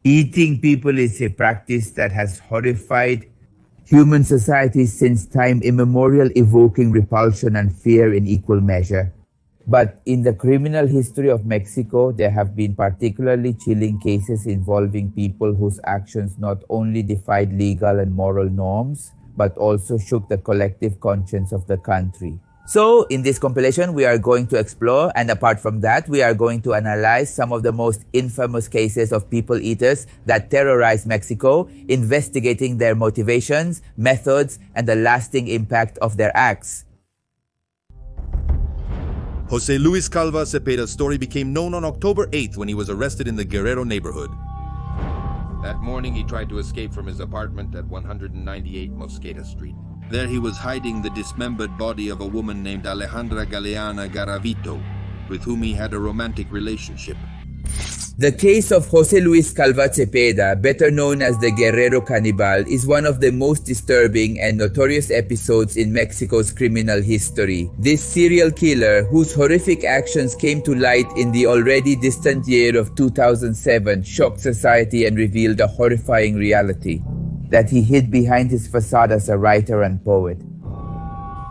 Eating people is a practice that has horrified human society since time immemorial, evoking repulsion and fear in equal measure. But in the criminal history of Mexico, there have been particularly chilling cases involving people whose actions not only defied legal and moral norms, but also shook the collective conscience of the country. So, in this compilation, we are going to explore, and apart from that, we are going to analyze some of the most infamous cases of people eaters that terrorize Mexico, investigating their motivations, methods, and the lasting impact of their acts. José Luis Calva Cepeda's story became known on October 8th when he was arrested in the Guerrero neighborhood. That morning, he tried to escape from his apartment at 198 Mosqueda Street. There he was hiding the dismembered body of a woman named Alejandra Galeana Garavito, with whom he had a romantic relationship. The case of José Luis Calva Cepeda, better known as the Guerrero Cannibal, is one of the most disturbing and notorious episodes in Mexico's criminal history. This serial killer, whose horrific actions came to light in the already distant year of 2007, shocked society and revealed a horrifying reality that he hid behind his facade as a writer and poet.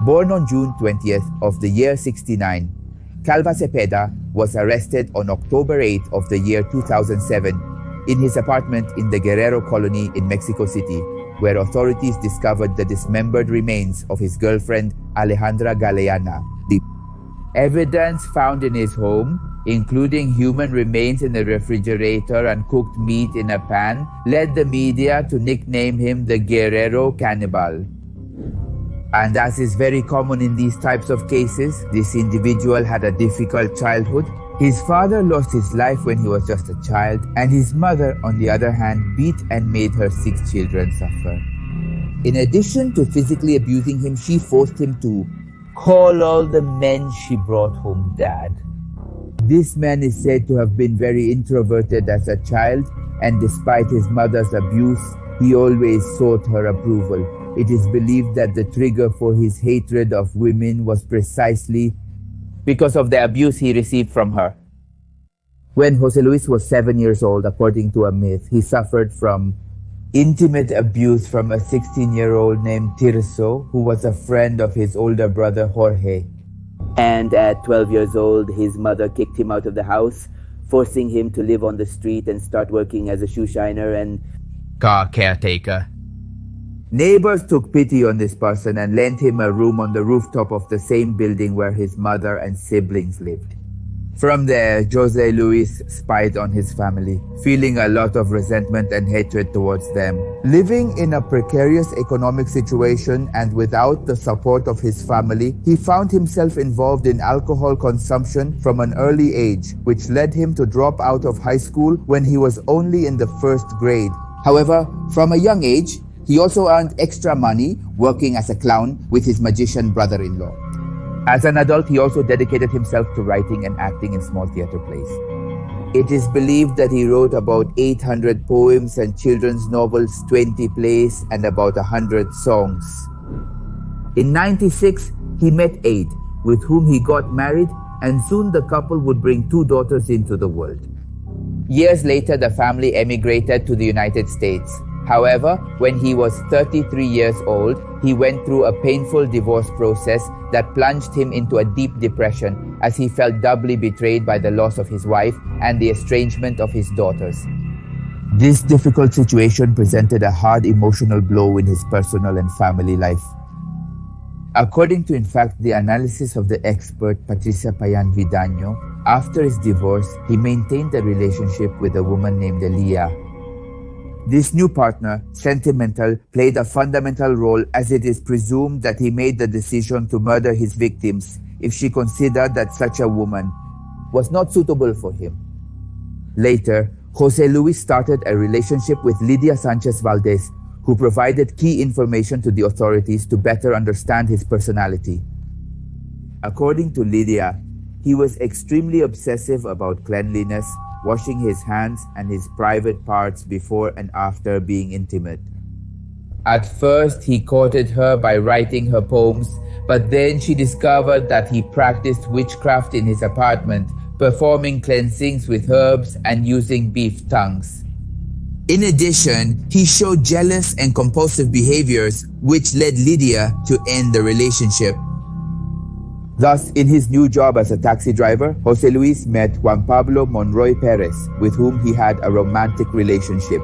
Born on June 20th of the year 69, Calva Cepeda was arrested on October 8th of the year 2007 in his apartment in the Guerrero colony in Mexico City, where authorities discovered the dismembered remains of his girlfriend Alejandra Galeana. The evidence found in his home, including human remains in a refrigerator and cooked meat in a pan, led the media to nickname him the Guerrero Cannibal. And as is very common in these types of cases, this individual had a difficult childhood. His father lost his life when he was just a child, and his mother, on the other hand, beat and made her 6 children suffer. In addition to physically abusing him, she forced him to call all the men she brought home dad. This man is said to have been very introverted as a child, and despite his mother's abuse, he always sought her approval. It is believed that the trigger for his hatred of women was precisely because of the abuse he received from her. When José Luis was 7 years old, according to a myth, he suffered from intimate abuse from a 16-year-old named Tirso, who was a friend of his older brother Jorge. And at 12 years old, his mother kicked him out of the house, forcing him to live on the street and start working as a shoe shiner and car caretaker. Neighbors took pity on this person and lent him a room on the rooftop of the same building where his mother and siblings lived. From there, José Luis spied on his family, feeling a lot of resentment and hatred towards them. Living in a precarious economic situation and without the support of his family, he found himself involved in alcohol consumption from an early age, which led him to drop out of high school when he was only in the 1st grade. However, from a young age, he also earned extra money working as a clown with his magician brother-in-law. As an adult, he also dedicated himself to writing and acting in small theater plays. It is believed that he wrote about 800 poems and children's novels, 20 plays, and about 100 songs. In 96, he met Aid, with whom he got married, and soon the couple would bring 2 daughters into the world. Years later, the family emigrated to the United States. However, when he was 33 years old, he went through a painful divorce process that plunged him into a deep depression as he felt doubly betrayed by the loss of his wife and the estrangement of his daughters. This difficult situation presented a hard emotional blow in his personal and family life. According to, in fact, the analysis of the expert Atizapán Vidaño, after his divorce, he maintained a relationship with a woman named Elia. This new partner, Sentimental, played a fundamental role as it is presumed that he made the decision to murder his victims if she considered that such a woman was not suitable for him. Later, José Luis started a relationship with Lidia Sanchez Valdez, who provided key information to the authorities to better understand his personality. According to Lidia, he was extremely obsessive about cleanliness, washing his hands and his private parts before and after being intimate. At first, he courted her by writing her poems, but then she discovered that he practiced witchcraft in his apartment, performing cleansings with herbs and using beef tongues. In addition, he showed jealous and compulsive behaviors, which led Lydia to end the relationship. Thus, in his new job as a taxi driver, José Luis met Juan Pablo Monroy Perez, with whom he had a romantic relationship.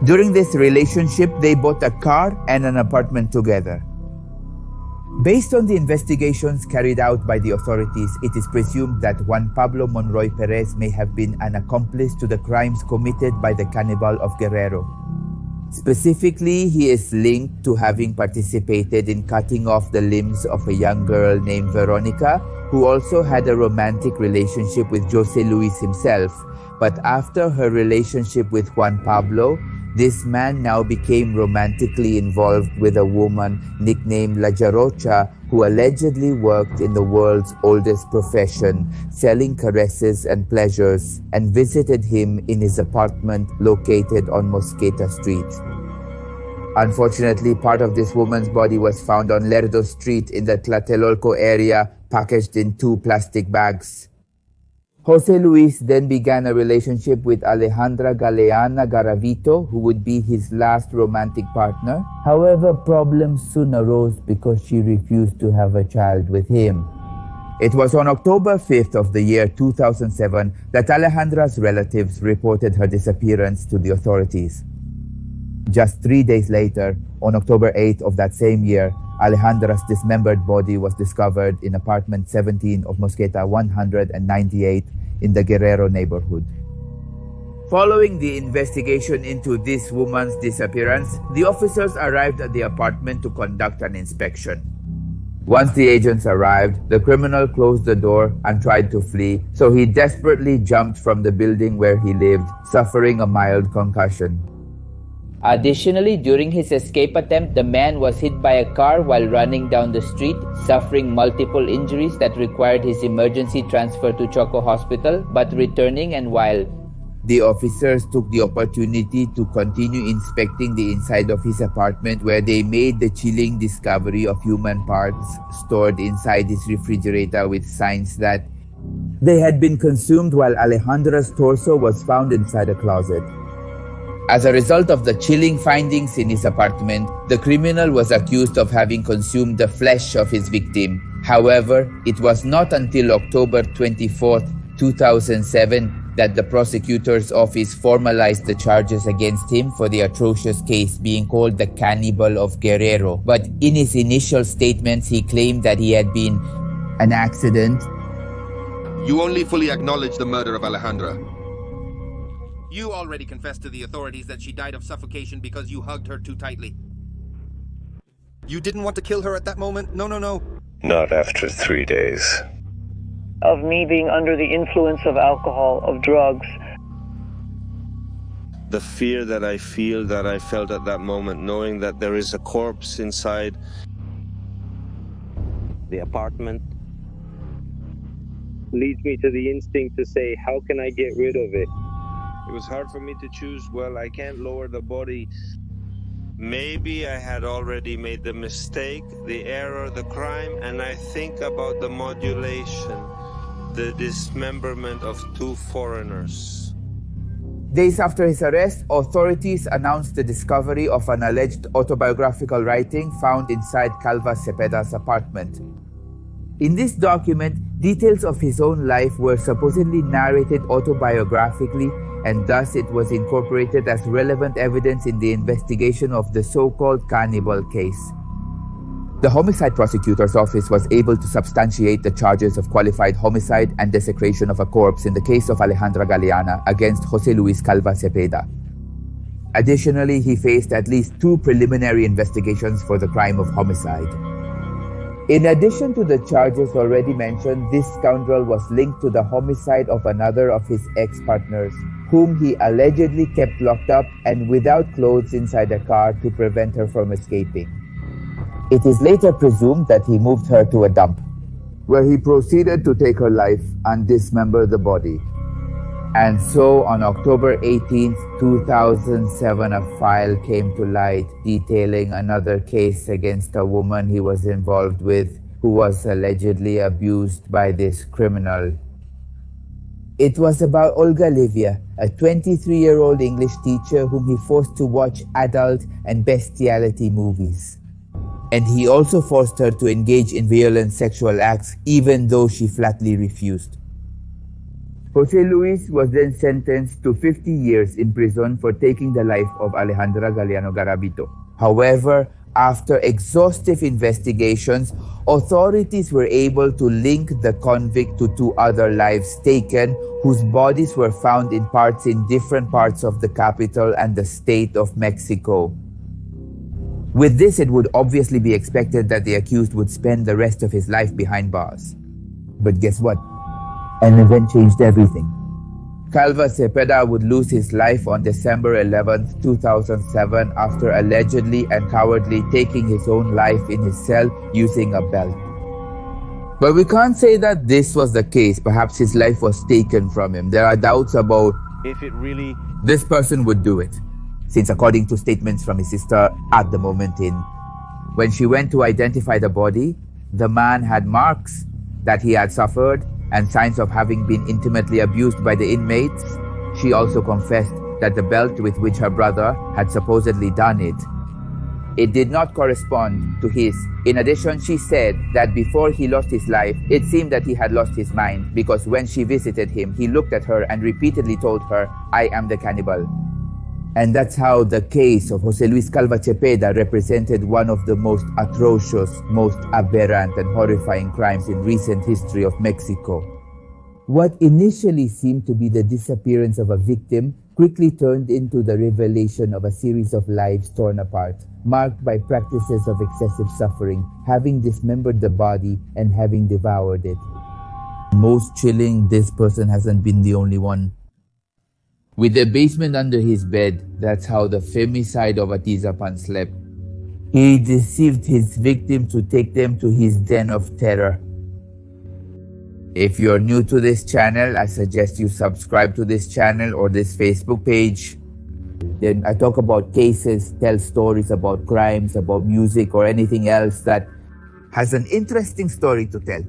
During this relationship, they bought a car and an apartment together. Based on the investigations carried out by the authorities, it is presumed that Juan Pablo Monroy Perez may have been an accomplice to the crimes committed by the Cannibal of Guerrero. Specifically, he is linked to having participated in cutting off the limbs of a young girl named Veronica, who also had a romantic relationship with José Luis himself. But after her relationship with Juan Pablo, this man now became romantically involved with a woman nicknamed La Jarocha, who allegedly worked in the world's oldest profession, selling caresses and pleasures, and visited him in his apartment located on Mosqueta Street. Unfortunately, part of this woman's body was found on Lerdo Street in the Tlatelolco area, packaged in 2 plastic bags. José Luis then began a relationship with Alejandra Galeana Garavito, who would be his last romantic partner. However, problems soon arose because she refused to have a child with him. It was on October 5th of the year 2007 that Alejandra's relatives reported her disappearance to the authorities. Just 3 days later, on October 8th of that same year, Alejandra's dismembered body was discovered in apartment 17 of Mosqueta 198 in the Guerrero neighborhood. Following the investigation into this woman's disappearance, the officers arrived at the apartment to conduct an inspection. Once the agents arrived, the criminal closed the door and tried to flee, so he desperately jumped from the building where he lived, suffering a mild concussion. Additionally, during his escape attempt, the man was hit by a car while running down the street, suffering multiple injuries that required his emergency transfer to Choco Hospital, but returning and while the officers took the opportunity to continue inspecting the inside of his apartment, where they made the chilling discovery of human parts stored inside his refrigerator with signs that they had been consumed while Alejandra's torso was found inside a closet. As a result of the chilling findings in his apartment, the criminal was accused of having consumed the flesh of his victim. However, it was not until October 24, 2007 that the prosecutor's office formalized the charges against him for the atrocious case being called the Cannibal of Guerrero. But in his initial statements, he claimed that he had been an accident. You only fully acknowledge the murder of Alejandra. You already confessed to the authorities that she died of suffocation because you hugged her too tightly. You didn't want to kill her at that moment? No. Not after 3 days. Of me being under the influence of alcohol, of drugs. The fear that I feel, that I felt at that moment, knowing that there is a corpse inside the apartment, leads me to the instinct to say, how can I get rid of it? It was hard for me to choose, well, I can't lower the body. Maybe I had already made the mistake, the error, the crime, and I think about the modulation, the dismemberment of 2 foreigners. Days after his arrest, authorities announced the discovery of an alleged autobiographical writing found inside Calva Cepeda's apartment. In this document, details of his own life were supposedly narrated autobiographically, and thus it was incorporated as relevant evidence in the investigation of the so-called Cannibal case. The homicide prosecutor's office was able to substantiate the charges of qualified homicide and desecration of a corpse in the case of Alejandra Galeana against José Luis Calva Cepeda. Additionally, he faced at least 2 preliminary investigations for the crime of homicide. In addition to the charges already mentioned, this scoundrel was linked to the homicide of another of his ex-partners, whom he allegedly kept locked up and without clothes inside a car to prevent her from escaping. It is later presumed that he moved her to a dump, where he proceeded to take her life and dismember the body. And so on October 18, 2007, a file came to light detailing another case against a woman he was involved with, who was allegedly abused by this criminal. It was about Olga Livia, a 23-year-old English teacher whom he forced to watch adult and bestiality movies. And he also forced her to engage in violent sexual acts even though she flatly refused. José Luis was then sentenced to 50 years in prison for taking the life of Alejandra Galeano Garavito. However, after exhaustive investigations, authorities were able to link the convict to 2 other lives taken whose bodies were found in different parts of the capital and the state of Mexico. With this, it would obviously be expected that the accused would spend the rest of his life behind bars. But guess what? An event changed everything. Calva Cepeda would lose his life on December 11, 2007 after allegedly and cowardly taking his own life in his cell using a belt. But we can't say that this was the case. Perhaps his life was taken from him. There are doubts about if this person would do it, since according to statements from his sister at the moment when she went to identify the body, the man had marks that he had suffered and signs of having been intimately abused by the inmates. She also confessed that the belt with which her brother had supposedly done it did not correspond to his. In addition, she said that before he lost his life, it seemed that he had lost his mind because when she visited him, he looked at her and repeatedly told her, "I am the cannibal." And that's how the case of José Luis Calva Cepeda represented one of the most atrocious, most aberrant and horrifying crimes in recent history of Mexico. What initially seemed to be the disappearance of a victim quickly turned into the revelation of a series of lives torn apart, marked by practices of excessive suffering, having dismembered the body and having devoured it. Most chilling, this person hasn't been the only one. With the basement under his bed, that's how the femicide of Atizapán slept. He deceived his victims to take them to his den of terror. If you're new to this channel, I suggest you subscribe to this channel or this Facebook page. Then I talk about cases, tell stories about crimes, about music or anything else that has an interesting story to tell.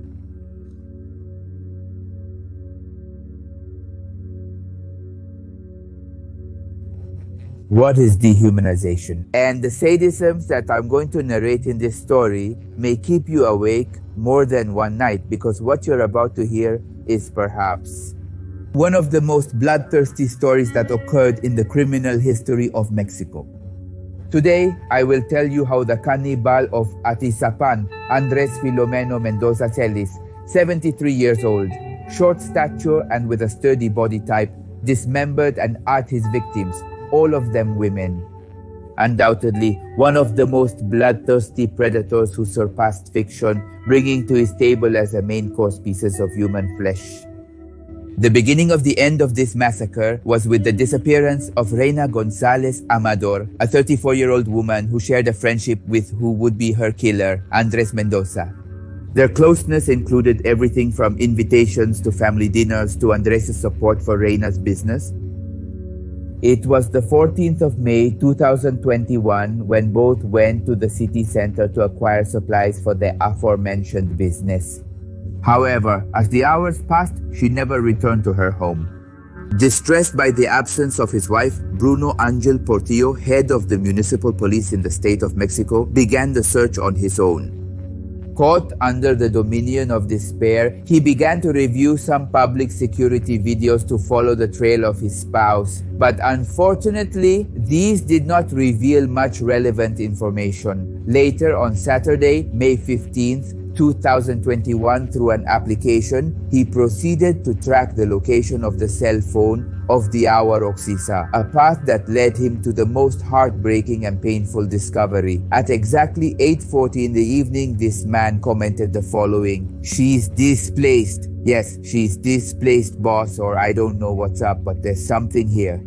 What is dehumanization? And the sadisms that I'm going to narrate in this story may keep you awake more than one night, because what you're about to hear is perhaps one of the most bloodthirsty stories that occurred in the criminal history of Mexico. Today, I will tell you how the cannibal of Atizapán, Andres Filomeno Mendoza Celis, 73 years old, short stature and with a sturdy body type, dismembered and ate his victims, all of them women. Undoubtedly, one of the most bloodthirsty predators who surpassed fiction, bringing to his table as a main course pieces of human flesh. The beginning of the end of this massacre was with the disappearance of Reina González Amador, a 34-year-old woman who shared a friendship with who would be her killer, Andres Mendoza. Their closeness included everything from invitations to family dinners to Andres' support for Reina's business. It was the 14th of May 2021 when both went to the city center to acquire supplies for the aforementioned business. However, as the hours passed, she never returned to her home. Distressed by the absence of his wife, Bruno Angel Portillo, head of the municipal police in the state of Mexico, began the search on his own. Caught under the dominion of despair, he began to review some public security videos to follow the trail of his spouse. But unfortunately, these did not reveal much relevant information. Later on Saturday, May 15th, 2021, through an application, he proceeded to track the location of the cell phone of the Awa Roxisa, a path that led him to the most heartbreaking and painful discovery. At exactly 8:40 in the evening, this man commented the following: "She's displaced. Yes, she's displaced, boss, or I don't know what's up, but there's something here."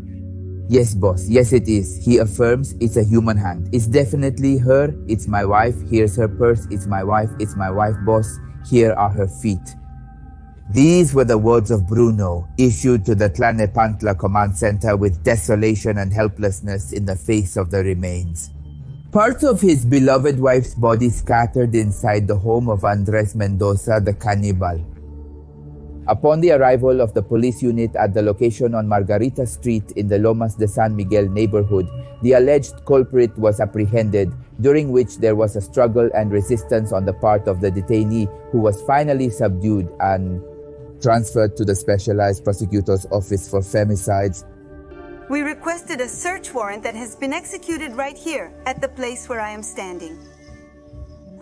"Yes, boss. Yes, it is." He affirms. "It's a human hand. It's definitely her. It's my wife. Here's her purse. It's my wife. It's my wife, boss. Here are her feet." These were the words of Bruno, issued to the Tlalnepantla command center with desolation and helplessness in the face of the remains. Parts of his beloved wife's body scattered inside the home of Andres Mendoza, the cannibal. Upon the arrival of the police unit at the location on Margarita Street in the Lomas de San Miguel neighborhood, the alleged culprit was apprehended, during which there was a struggle and resistance on the part of the detainee, who was finally subdued and transferred to the Specialized Prosecutor's Office for Femicides. We requested a search warrant that has been executed right here at the place where I am standing.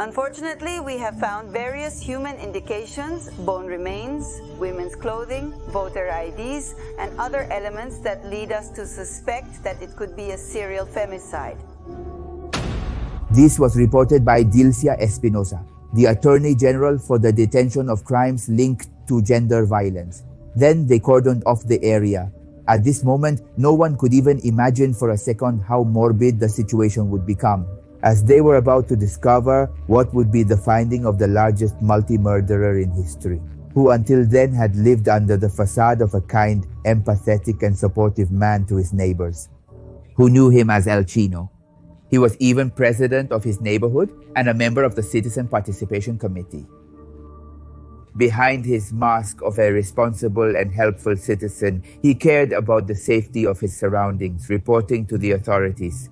Unfortunately, we have found various human indications, bone remains, women's clothing, voter IDs, and other elements that lead us to suspect that it could be a serial femicide. This was reported by Dilcia Espinosa, the Attorney General for the Detention of Crimes Linked to Gender Violence. Then they cordoned off the area. At this moment, no one could even imagine for a second how morbid the situation would become, as they were about to discover what would be the finding of the largest multi-murderer in history, who until then had lived under the facade of a kind, empathetic, and supportive man to his neighbors, who knew him as El Chino. He was even president of his neighborhood and a member of the Citizen Participation Committee. Behind his mask of a responsible and helpful citizen, he cared about the safety of his surroundings, reporting to the authorities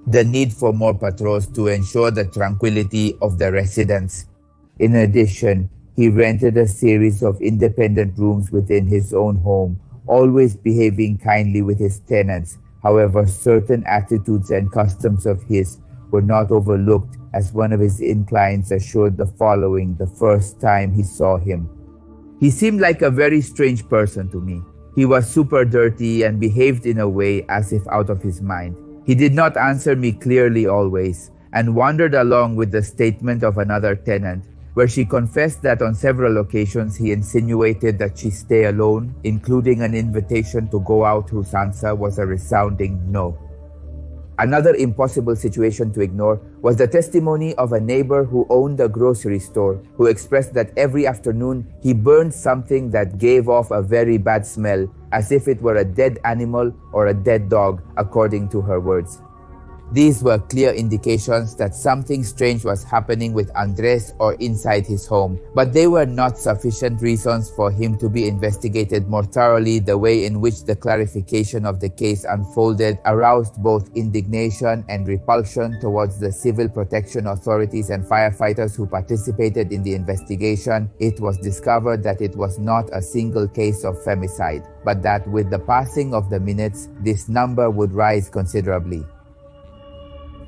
the need for more patrols to ensure the tranquility of the residents. In addition, he rented a series of independent rooms within his own home, always behaving kindly with his tenants. However, certain attitudes and customs of his were not overlooked, as one of his clients assured the following the first time he saw him. He seemed like a very strange person to me. He was super dirty and behaved in a way as if out of his mind. He did not answer me clearly always, and wandered along with the statement of another tenant, where she confessed that on several occasions he insinuated that she stay alone, including an invitation to go out whose answer was a resounding no. Another impossible situation to ignore was the testimony of a neighbor who owned a grocery store, who expressed that every afternoon he burned something that gave off a very bad smell, as if it were a dead animal or a dead dog, according to her words. These were clear indications that something strange was happening with Andres or inside his home, but they were not sufficient reasons for him to be investigated more thoroughly. The way in which the clarification of the case unfolded aroused both indignation and repulsion towards the civil protection authorities and firefighters who participated in the investigation. It was discovered that it was not a single case of femicide, but that with the passing of the minutes, this number would rise considerably.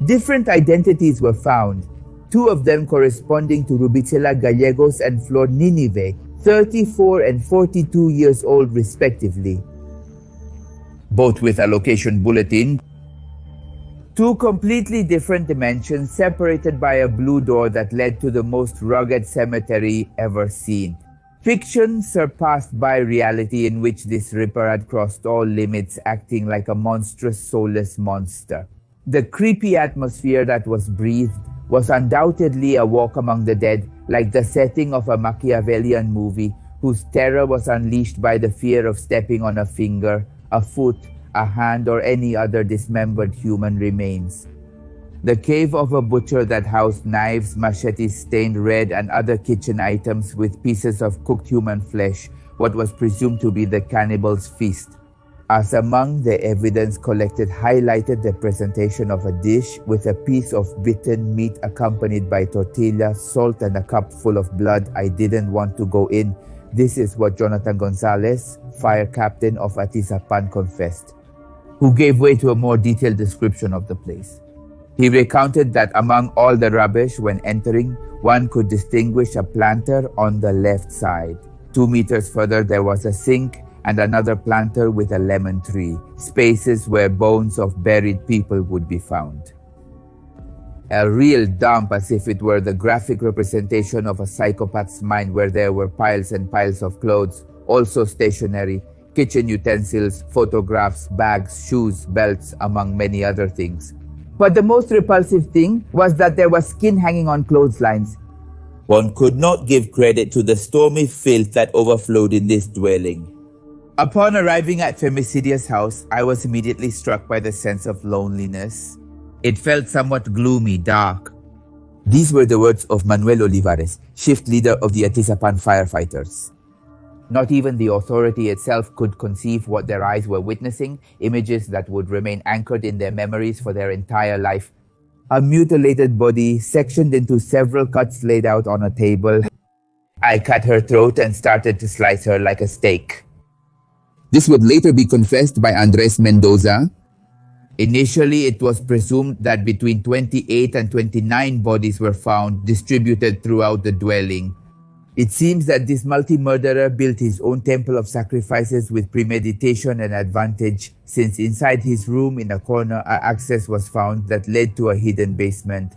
Different identities were found, two of them corresponding to Rubichela Gallegos and Flor Ninive, 34 and 42 years old respectively, both with a location bulletin. Two completely different dimensions separated by a blue door that led to the most rugged cemetery ever seen. Fiction surpassed by reality, in which this ripper had crossed all limits, acting like a monstrous soulless monster. The creepy atmosphere that was breathed was undoubtedly a walk among the dead, like the setting of a Machiavellian movie, whose terror was unleashed by the fear of stepping on a finger, a foot, a hand, or any other dismembered human remains. The cave of a butcher that housed knives, machetes stained red, and other kitchen items with pieces of cooked human flesh, what was presumed to be the cannibals' feast. As among the evidence collected highlighted the presentation of a dish with a piece of bitten meat accompanied by tortilla, salt, and a cup full of blood. I didn't want to go in. This is what Jonathan Gonzalez, fire captain of Atizapán, confessed, who gave way to a more detailed description of the place. He recounted that among all the rubbish when entering, one could distinguish a planter on the left side. 2 meters further there was a sink, and another planter with a lemon tree, spaces where bones of buried people would be found. A real dump, as if it were the graphic representation of a psychopath's mind, where there were piles and piles of clothes, also stationery, kitchen utensils, photographs, bags, shoes, belts, among many other things. But the most repulsive thing was that there was skin hanging on clotheslines. One could not give credit to the stormy filth that overflowed in this dwelling. Upon arriving at Femicidia's house, I was immediately struck by the sense of loneliness. It felt somewhat gloomy, dark. These were the words of Manuel Olivares, shift leader of the Atizapán firefighters. Not even the authority itself could conceive what their eyes were witnessing, images that would remain anchored in their memories for their entire life. A mutilated body sectioned into several cuts laid out on a table. I cut her throat and started to slice her like a steak. This would later be confessed by Andres Mendoza. Initially, it was presumed that between 28 and 29 bodies were found distributed throughout the dwelling. It seems that this multi-murderer built his own temple of sacrifices with premeditation and advantage, since inside his room in a corner access was found that led to a hidden basement.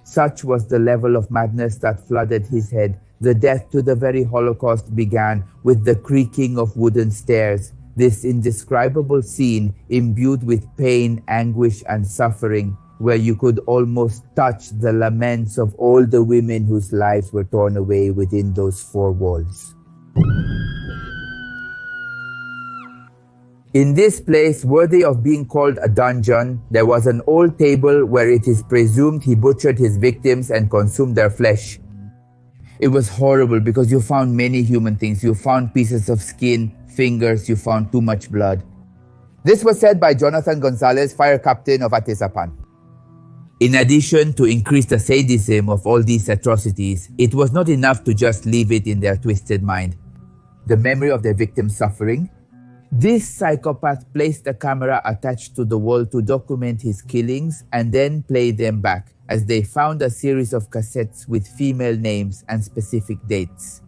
Such was the level of madness that flooded his head. The death to the very Holocaust began with the creaking of wooden stairs. This indescribable scene imbued with pain, anguish, and suffering, where you could almost touch the laments of all the women whose lives were torn away within those four walls. In this place, worthy of being called a dungeon, there was an old table where it is presumed he butchered his victims and consumed their flesh. It was horrible because you found many human things. You found pieces of skin, fingers, you found too much blood. This was said by Jonathan Gonzalez, fire captain of Atizapán. In addition to increase the sadism of all these atrocities, it was not enough to just leave it in their twisted mind. The memory of their victims' suffering. This psychopath placed a camera attached to the wall to document his killings and then play them back, as they found a series of cassettes with female names and specific dates.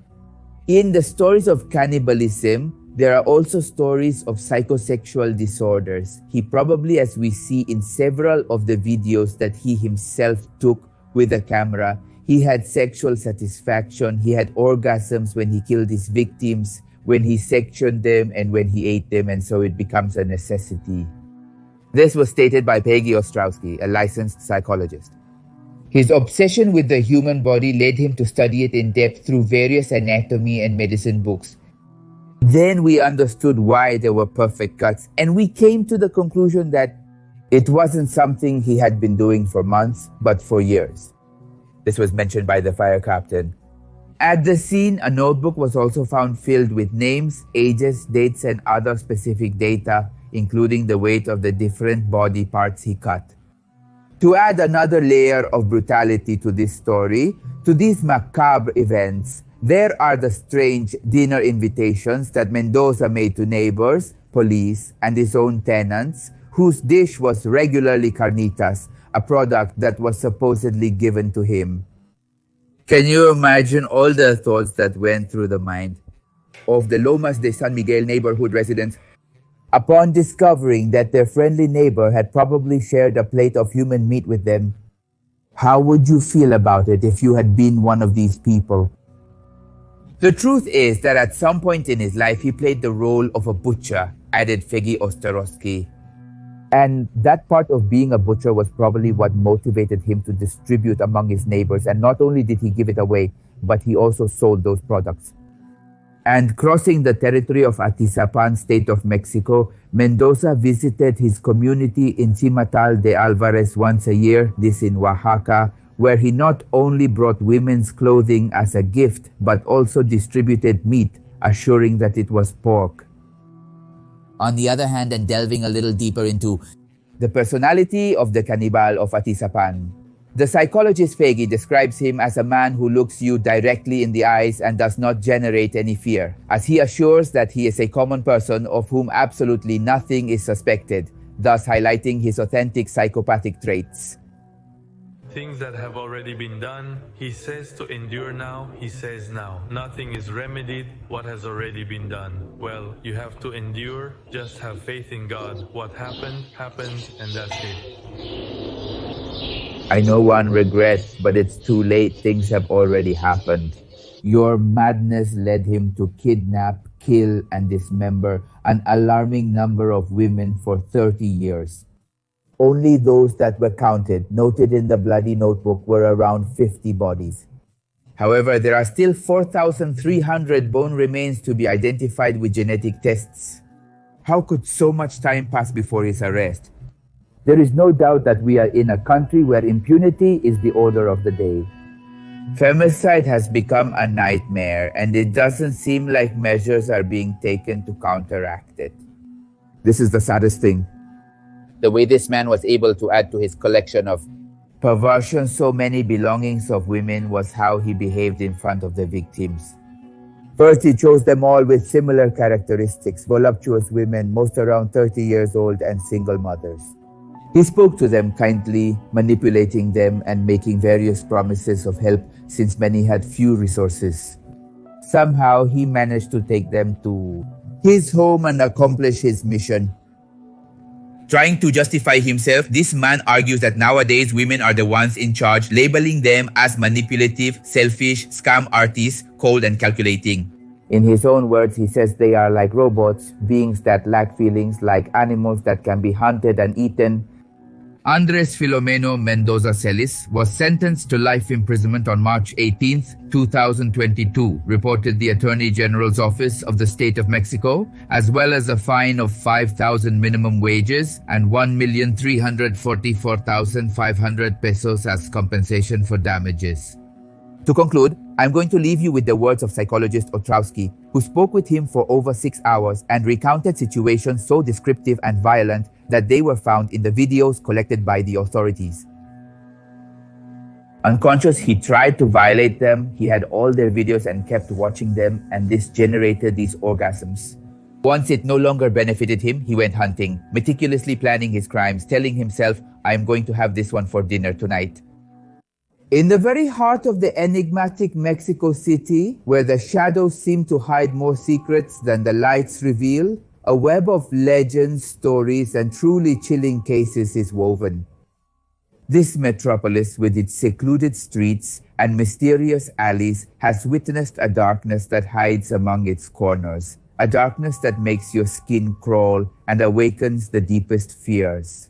In the stories of cannibalism, there are also stories of psychosexual disorders. He probably, as we see in several of the videos that he himself took with a camera, he had sexual satisfaction, he had orgasms when he killed his victims, when he sectioned them and when he ate them, and so it becomes a necessity. This was stated by Peggy Ostrowski, a licensed psychologist. His obsession with the human body led him to study it in depth through various anatomy and medicine books. Then we understood why there were perfect cuts, and we came to the conclusion that it wasn't something he had been doing for months, but for years. This was mentioned by the fire captain. At the scene, a notebook was also found filled with names, ages, dates, and other specific data, including the weight of the different body parts he cut. To add another layer of brutality to this story, to these macabre events, there are the strange dinner invitations that Mendoza made to neighbors, police, and his own tenants, whose dish was regularly carnitas, a product that was supposedly given to him. Can you imagine all the thoughts that went through the mind of the Lomas de San Miguel neighborhood residents upon discovering that their friendly neighbor had probably shared a plate of human meat with them? How would you feel about it if you had been one of these people? The truth is that at some point in his life, he played the role of a butcher, added Peggy Ostrowski. And that part of being a butcher was probably what motivated him to distribute among his neighbors. And not only did he give it away, but he also sold those products. And crossing the territory of Atizapán, state of Mexico, Mendoza visited his community in Cimatal de Alvarez once a year, this in Oaxaca, where he not only brought women's clothing as a gift, but also distributed meat, assuring that it was pork. On the other hand, and delving a little deeper into the personality of the cannibal of Atizapán, the psychologist Peggy describes him as a man who looks you directly in the eyes and does not generate any fear, as he assures that he is a common person of whom absolutely nothing is suspected, thus highlighting his authentic psychopathic traits. Things that have already been done, he says to endure now, he says now. Nothing is remedied, what has already been done. Well, you have to endure, just have faith in God. What happened, happened, and that's it. I know one regrets, but it's too late. Things have already happened. Your madness led him to kidnap, kill, and dismember an alarming number of women for 30 years. Only those that were counted, noted in the bloody notebook, were around 50 bodies. However, there are still 4,300 bone remains to be identified with genetic tests. How could so much time pass before his arrest? There is no doubt that we are in a country where impunity is the order of the day. Femicide has become a nightmare, and it doesn't seem like measures are being taken to counteract it. This is the saddest thing. The way this man was able to add to his collection of perversion so many belongings of women was how he behaved in front of the victims. First, he chose them all with similar characteristics, voluptuous women, most around 30 years old, and single mothers. He spoke to them kindly, manipulating them and making various promises of help since many had few resources. Somehow, he managed to take them to his home and accomplish his mission. Trying to justify himself, this man argues that nowadays women are the ones in charge, labeling them as manipulative, selfish, scam artists, cold and calculating. In his own words, he says they are like robots, beings that lack feelings, like animals that can be hunted and eaten. Andres Filomeno Mendoza Celis was sentenced to life imprisonment on March 18, 2022, reported the Attorney General's Office of the State of Mexico, as well as a fine of 5,000 minimum wages and 1,344,500 pesos as compensation for damages. To conclude, I'm going to leave you with the words of psychologist Ostrowski, who spoke with him for over 6 hours and recounted situations so descriptive and violent that they were found in the videos collected by the authorities. Unconscious, he tried to violate them. He had all their videos and kept watching them, and this generated these orgasms. Once it no longer benefited him, he went hunting, meticulously planning his crimes, telling himself, I'm going to have this one for dinner tonight. In the very heart of the enigmatic Mexico City, where the shadows seem to hide more secrets than the lights reveal, a web of legends, stories, and truly chilling cases is woven. This metropolis, with its secluded streets and mysterious alleys, has witnessed a darkness that hides among its corners, a darkness that makes your skin crawl and awakens the deepest fears.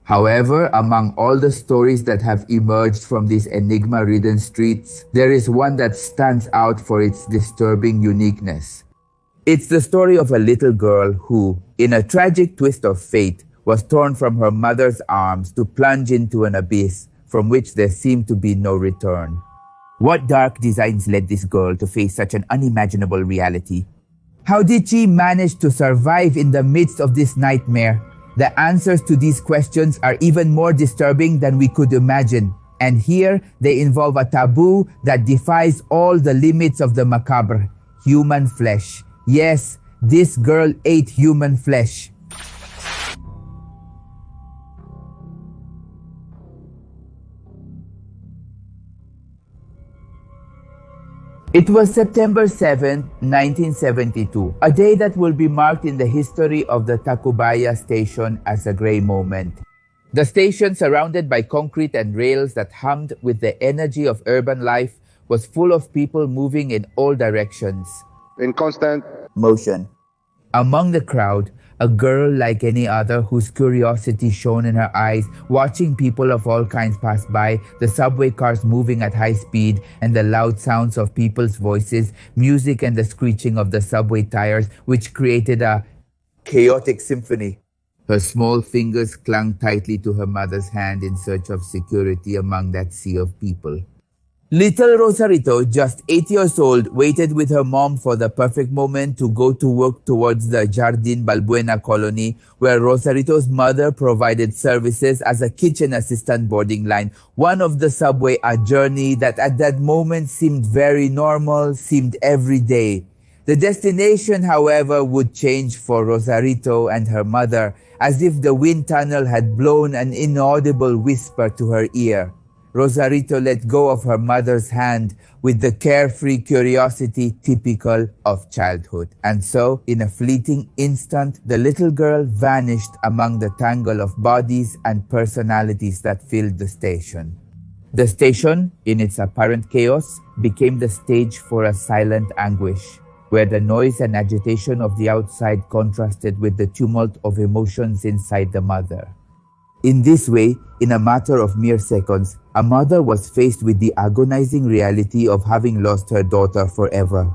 However, among all the stories that have emerged from these enigma-ridden streets, there is one that stands out for its disturbing uniqueness. It's the story of a little girl who, in a tragic twist of fate, was torn from her mother's arms to plunge into an abyss from which there seemed to be no return. What dark designs led this girl to face such an unimaginable reality? How did she manage to survive in the midst of this nightmare? The answers to these questions are even more disturbing than we could imagine, and here they involve a taboo that defies all the limits of the macabre: human flesh. Yes, this girl ate human flesh. It was September 7, 1972, a day that will be marked in the history of the Tacubaya station as a gray moment. The station, surrounded by concrete and rails that hummed with the energy of urban life, was full of people moving in all directions, in constant motion. Among the crowd, a girl like any other whose curiosity shone in her eyes, watching people of all kinds pass by, the subway cars moving at high speed, and the loud sounds of people's voices, music and the screeching of the subway tires, which created a chaotic symphony. Her small fingers clung tightly to her mother's hand in search of security among that sea of people. Little Rosarito, just 8 years old, waited with her mom for the perfect moment to go to work towards the Jardín Balbuena colony, where Rosarito's mother provided services as a kitchen assistant boarding line. One of the subway, a journey that at that moment seemed very normal, seemed everyday. The destination, however, would change for Rosarito and her mother, as if the wind tunnel had blown an inaudible whisper to her ear. Rosarito let go of her mother's hand with the carefree curiosity typical of childhood. And so, in a fleeting instant, the little girl vanished among the tangle of bodies and personalities that filled the station. The station, in its apparent chaos, became the stage for a silent anguish, where the noise and agitation of the outside contrasted with the tumult of emotions inside the mother. In this way, in a matter of mere seconds, a mother was faced with the agonizing reality of having lost her daughter forever.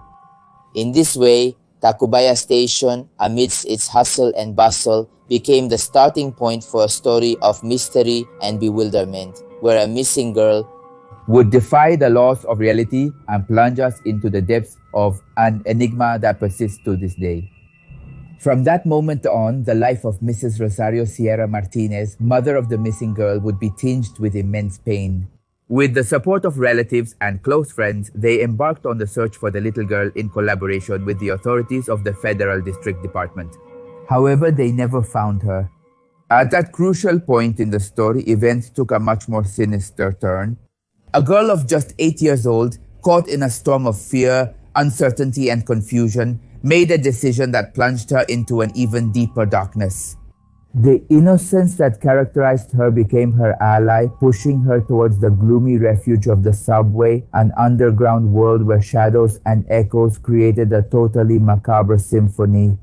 In this way, Tacubaya Station, amidst its hustle and bustle, became the starting point for a story of mystery and bewilderment, where a missing girl, would defy the laws of reality and plunge us into the depths of an enigma that persists to this day. From that moment on, the life of Mrs. Rosario Sierra Martinez, mother of the missing girl, would be tinged with immense pain. With the support of relatives and close friends, they embarked on the search for the little girl in collaboration with the authorities of the Federal District Department. However, they never found her. At that crucial point in the story, events took a much more sinister turn. A girl of just 8 years old, caught in a storm of fear, uncertainty, and confusion, made a decision that plunged her into an even deeper darkness. The innocence that characterized her became her ally, pushing her towards the gloomy refuge of the subway, an underground world where shadows and echoes created a totally macabre symphony.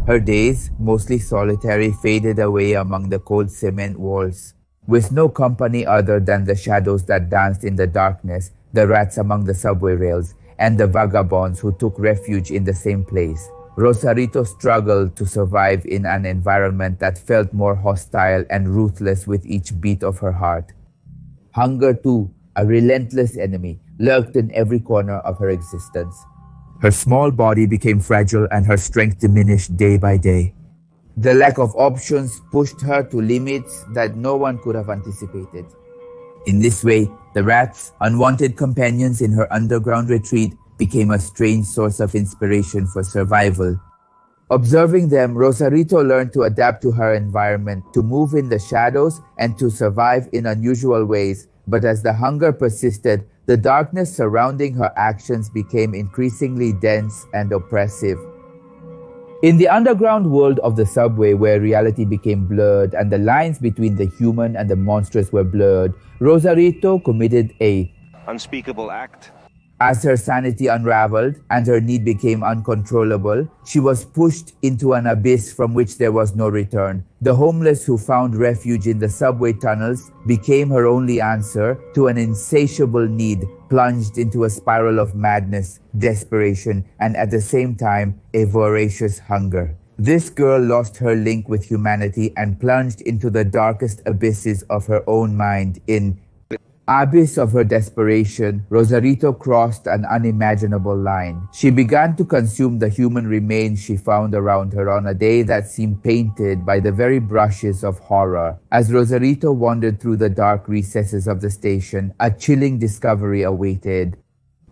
Her days, mostly solitary, faded away among the cold cement walls. With no company other than the shadows that danced in the darkness, the rats among the subway rails, and the vagabonds who took refuge in the same place, Rosarito struggled to survive in an environment that felt more hostile and ruthless with each beat of her heart. Hunger, too, a relentless enemy, lurked in every corner of her existence. Her small body became fragile and her strength diminished day by day. The lack of options pushed her to limits that no one could have anticipated. In this way, the rats, unwanted companions in her underground retreat, became a strange source of inspiration for survival. Observing them, Rosarito learned to adapt to her environment, to move in the shadows, and to survive in unusual ways. But as the hunger persisted, the darkness surrounding her actions became increasingly dense and oppressive. In the underground world of the subway, where reality became blurred and the lines between the human and the monstrous were blurred, Rosarito committed a unspeakable act. As her sanity unraveled and her need became uncontrollable, she was pushed into an abyss from which there was no return. The homeless who found refuge in the subway tunnels became her only answer to an insatiable need, plunged into a spiral of madness, desperation, and at the same time, a voracious hunger. This girl lost her link with humanity and plunged into the darkest abysses of her own mind. In abyss of her desperation, Rosarito crossed an unimaginable line. She began to consume the human remains she found around her on a day that seemed painted by the very brushes of horror. As Rosarito wandered through the dark recesses of the station, a chilling discovery awaited.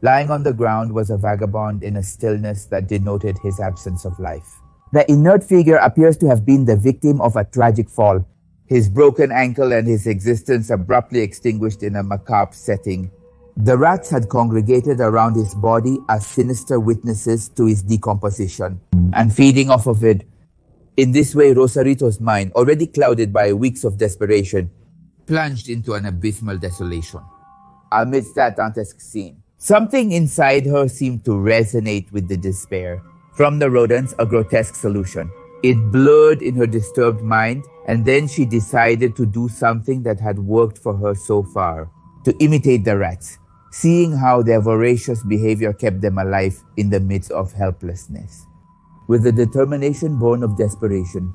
Lying on the ground was a vagabond in a stillness that denoted his absence of life. The inert figure appears to have been the victim of a tragic fall. His broken ankle and his existence abruptly extinguished in a macabre setting. The rats had congregated around his body as sinister witnesses to his decomposition, and feeding off of it. In this way, Rosarito's mind, already clouded by weeks of desperation, plunged into an abysmal desolation. Amidst that dantesque scene, something inside her seemed to resonate with the despair. From the rodents, a grotesque solution. It blurred in her disturbed mind, and then she decided to do something that had worked for her so far, to imitate the rats, seeing how their voracious behavior kept them alive in the midst of helplessness. With the determination born of desperation,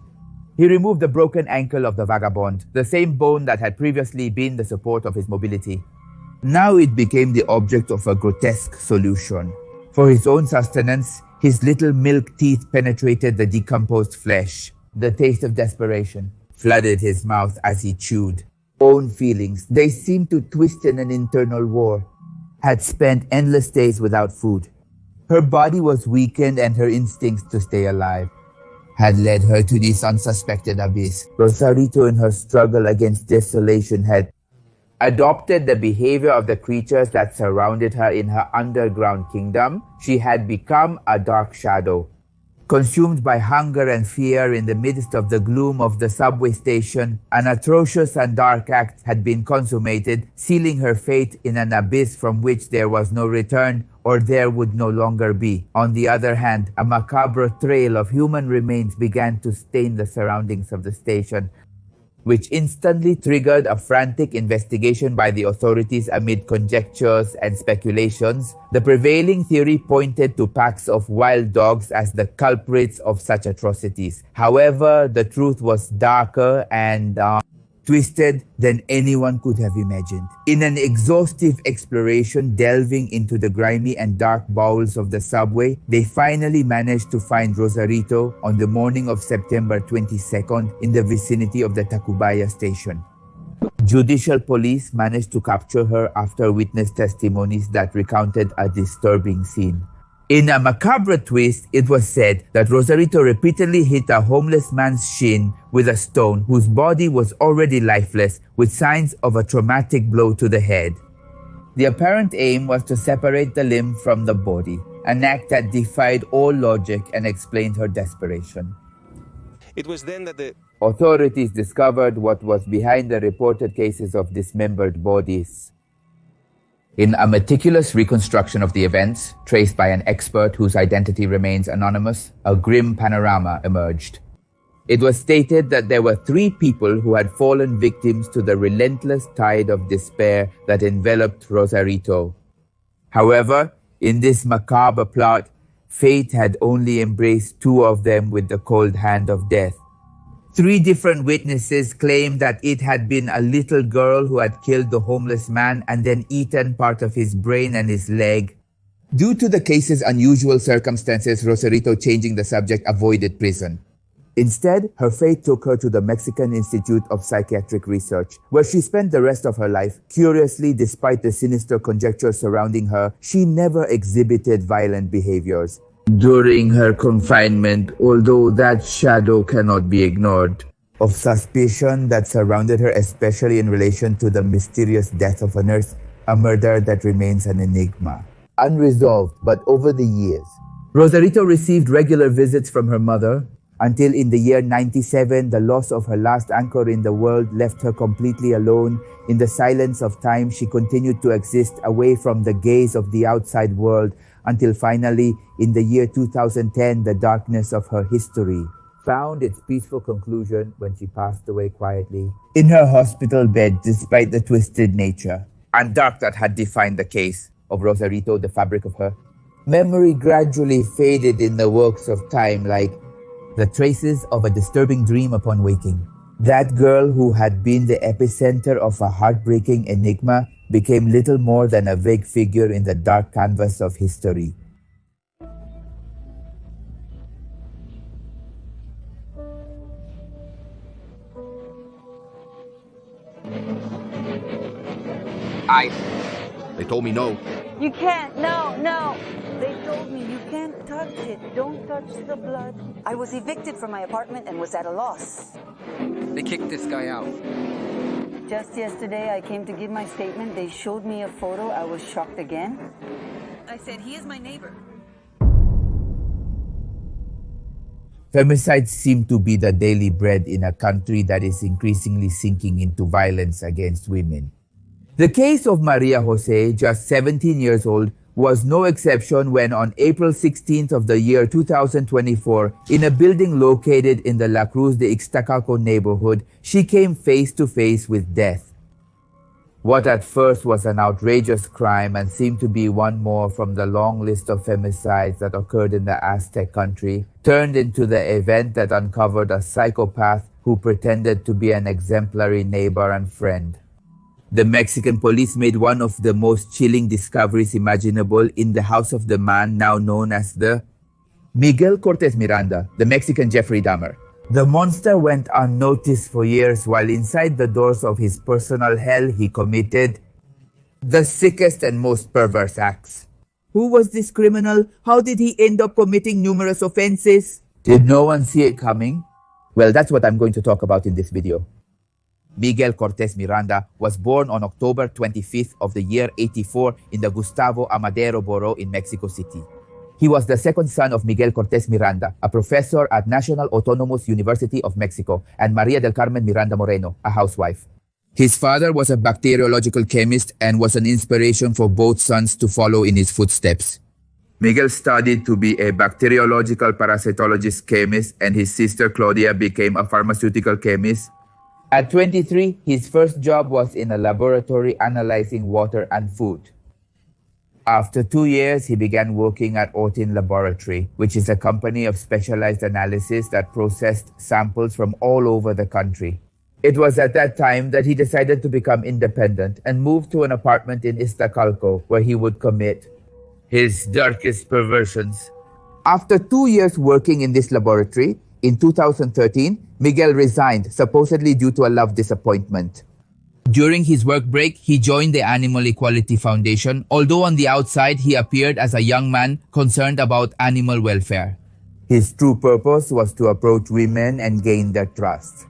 he removed the broken ankle of the vagabond, the same bone that had previously been the support of his mobility. Now it became the object of a grotesque solution. For his own sustenance, his little milk teeth penetrated the decomposed flesh. The taste of desperation flooded his mouth as he chewed. Own feelings, they seemed to twist in an internal war. Had spent endless days without food. Her body was weakened and her instincts to stay alive had led her to this unsuspected abyss. Rosarito, in her struggle against desolation, had adopted the behavior of the creatures that surrounded her in her underground kingdom. She had become a dark shadow. Consumed by hunger and fear in the midst of the gloom of the subway station, an atrocious and dark act had been consummated, sealing her fate in an abyss from which there was no return, or there would no longer be. On the other hand, a macabre trail of human remains began to stain the surroundings of the station, which instantly triggered a frantic investigation by the authorities amid conjectures and speculations. The prevailing theory pointed to packs of wild dogs as the culprits of such atrocities. However, the truth was darker and twisted than anyone could have imagined. In an exhaustive exploration delving into the grimy and dark bowels of the subway, they finally managed to find Rosarito on the morning of September 22nd in the vicinity of the Tacubaya station. Judicial police managed to capture her after witness testimonies that recounted a disturbing scene. In a macabre twist, it was said that Rosarito repeatedly hit a homeless man's shin with a stone whose body was already lifeless, with signs of a traumatic blow to the head. The apparent aim was to separate the limb from the body, an act that defied all logic and explained her desperation. It was then that the Authorities discovered what was behind the reported cases of dismembered bodies. In a meticulous reconstruction of the events, traced by an expert whose identity remains anonymous, a grim panorama emerged. It was stated that there were 3 people who had fallen victims to the relentless tide of despair that enveloped Rosarito. However, in this macabre plot, fate had only embraced 2 of them with the cold hand of death. 3 different witnesses claimed that it had been a little girl who had killed the homeless man and then eaten part of his brain and his leg. Due to the case's unusual circumstances, Rosarito, changing the subject, avoided prison. Instead, her fate took her to the Mexican Institute of Psychiatric Research, where she spent the rest of her life. Curiously, despite the sinister conjecture surrounding her, she never exhibited violent behaviors during her confinement, although that shadow cannot be ignored, of suspicion that surrounded her, especially in relation to the mysterious death of a nurse, a murder that remains an enigma. Unresolved, but over the years, Rosarito received regular visits from her mother, until in the year 97, the loss of her last anchor in the world left her completely alone. In the silence of time, she continued to exist away from the gaze of the outside world, until finally, in the year 2010, the darkness of her history found its peaceful conclusion when she passed away quietly in her hospital bed, despite the twisted nature and dark that had defined the case of Rosarito, the fabric of her. Memory gradually faded in the works of time like the traces of a disturbing dream upon waking. That girl who had been the epicenter of a heartbreaking enigma became little more than a vague figure in the dark canvas of history. They told me no. You can't, no. They told me you can't touch it. Don't touch the blood. I was evicted from my apartment and was at a loss. They kicked this guy out. Just yesterday, I came to give my statement. They showed me a photo. I was shocked again. I said, he is my neighbor. Femicides seem to be the daily bread in a country that is increasingly sinking into violence against women. The case of Maria José, just 17 years old, was no exception when on April 16th of the year 2024, in a building located in the La Cruz de Iztacalco neighborhood, she came face to face with death. What at first was an outrageous crime and seemed to be one more from the long list of femicides that occurred in the Aztec country, turned into the event that uncovered a psychopath who pretended to be an exemplary neighbor and friend. The Mexican police made one of the most chilling discoveries imaginable in the house of the man now known as the Miguel Cortés Miranda, the Mexican Jeffrey Dahmer. The monster went unnoticed for years while inside the doors of his personal hell he committed the sickest and most perverse acts. Who was this criminal? How did he end up committing numerous offenses? Did no one see it coming? Well, that's what I'm going to talk about in this video. Miguel Cortés Miranda was born on October 25th of the year 84 in the Gustavo Amadero borough in Mexico City. He was the second son of Miguel Cortés Miranda, a professor at National Autonomous University of Mexico, and Maria del Carmen Miranda Moreno, a housewife. His father was a bacteriological chemist and was an inspiration for both sons to follow in his footsteps. Miguel studied to be a bacteriological parasitologist chemist, and his sister Claudia became a pharmaceutical chemist. At 23, his first job was in a laboratory analyzing water and food. After 2 years, he began working at Ortin Laboratory, which is a company of specialized analysis that processed samples from all over the country. It was at that time that he decided to become independent and moved to an apartment in Iztacalco where he would commit his darkest perversions. After 2 years working in this laboratory, in 2013, Miguel resigned, supposedly due to a love disappointment. During his work break, he joined the Animal Equality Foundation, although on the outside he appeared as a young man concerned about animal welfare. His true purpose was to approach women and gain their trust.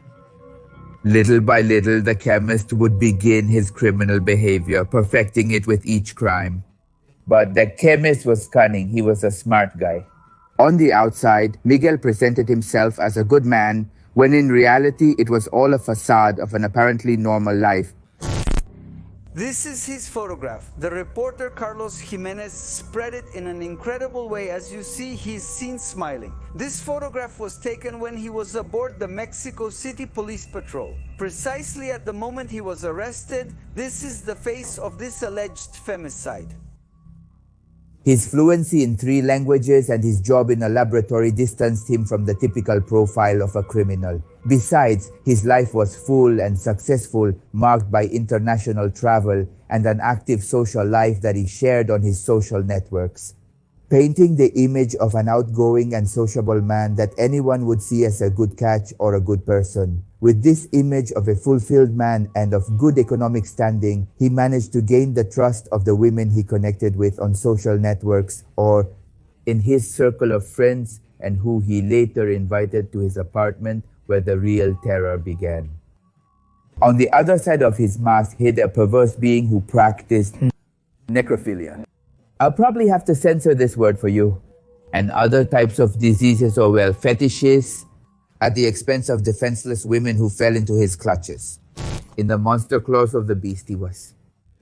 Little by little, the chemist would begin his criminal behavior, perfecting it with each crime. But the chemist was cunning. He was a smart guy. On the outside, Miguel presented himself as a good man, when in reality it was all a facade of an apparently normal life. This is his photograph. The reporter Carlos Jimenez spread it in an incredible way. As you see, he's seen smiling. This photograph was taken when he was aboard the Mexico City Police Patrol. Precisely at the moment he was arrested, this is the face of this alleged femicide. His fluency in 3 languages and his job in a laboratory distanced him from the typical profile of a criminal. Besides, his life was full and successful, marked by international travel and an active social life that he shared on his social networks, painting the image of an outgoing and sociable man that anyone would see as a good catch or a good person. With this image of a fulfilled man and of good economic standing, he managed to gain the trust of the women he connected with on social networks or in his circle of friends, and who he later invited to his apartment where the real terror began. On the other side of his mask hid a perverse being who practiced necrophilia. I'll probably have to censor this word for you. And other types of diseases or, well, fetishes at the expense of defenseless women who fell into his clutches. In the monster claws of the beast he was.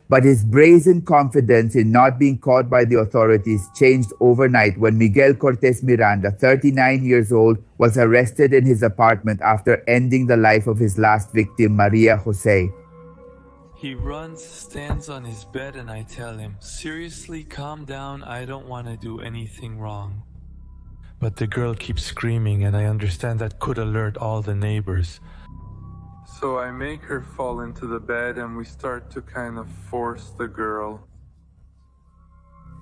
But his brazen confidence in not being caught by the authorities changed overnight when Miguel Cortés Miranda, 39 years old, was arrested in his apartment after ending the life of his last victim, Maria José. He runs, stands on his bed, and I tell him, seriously, calm down, I don't want to do anything wrong. But the girl keeps screaming, and I understand that could alert all the neighbors. So I make her fall into the bed, and we start to kind of force the girl.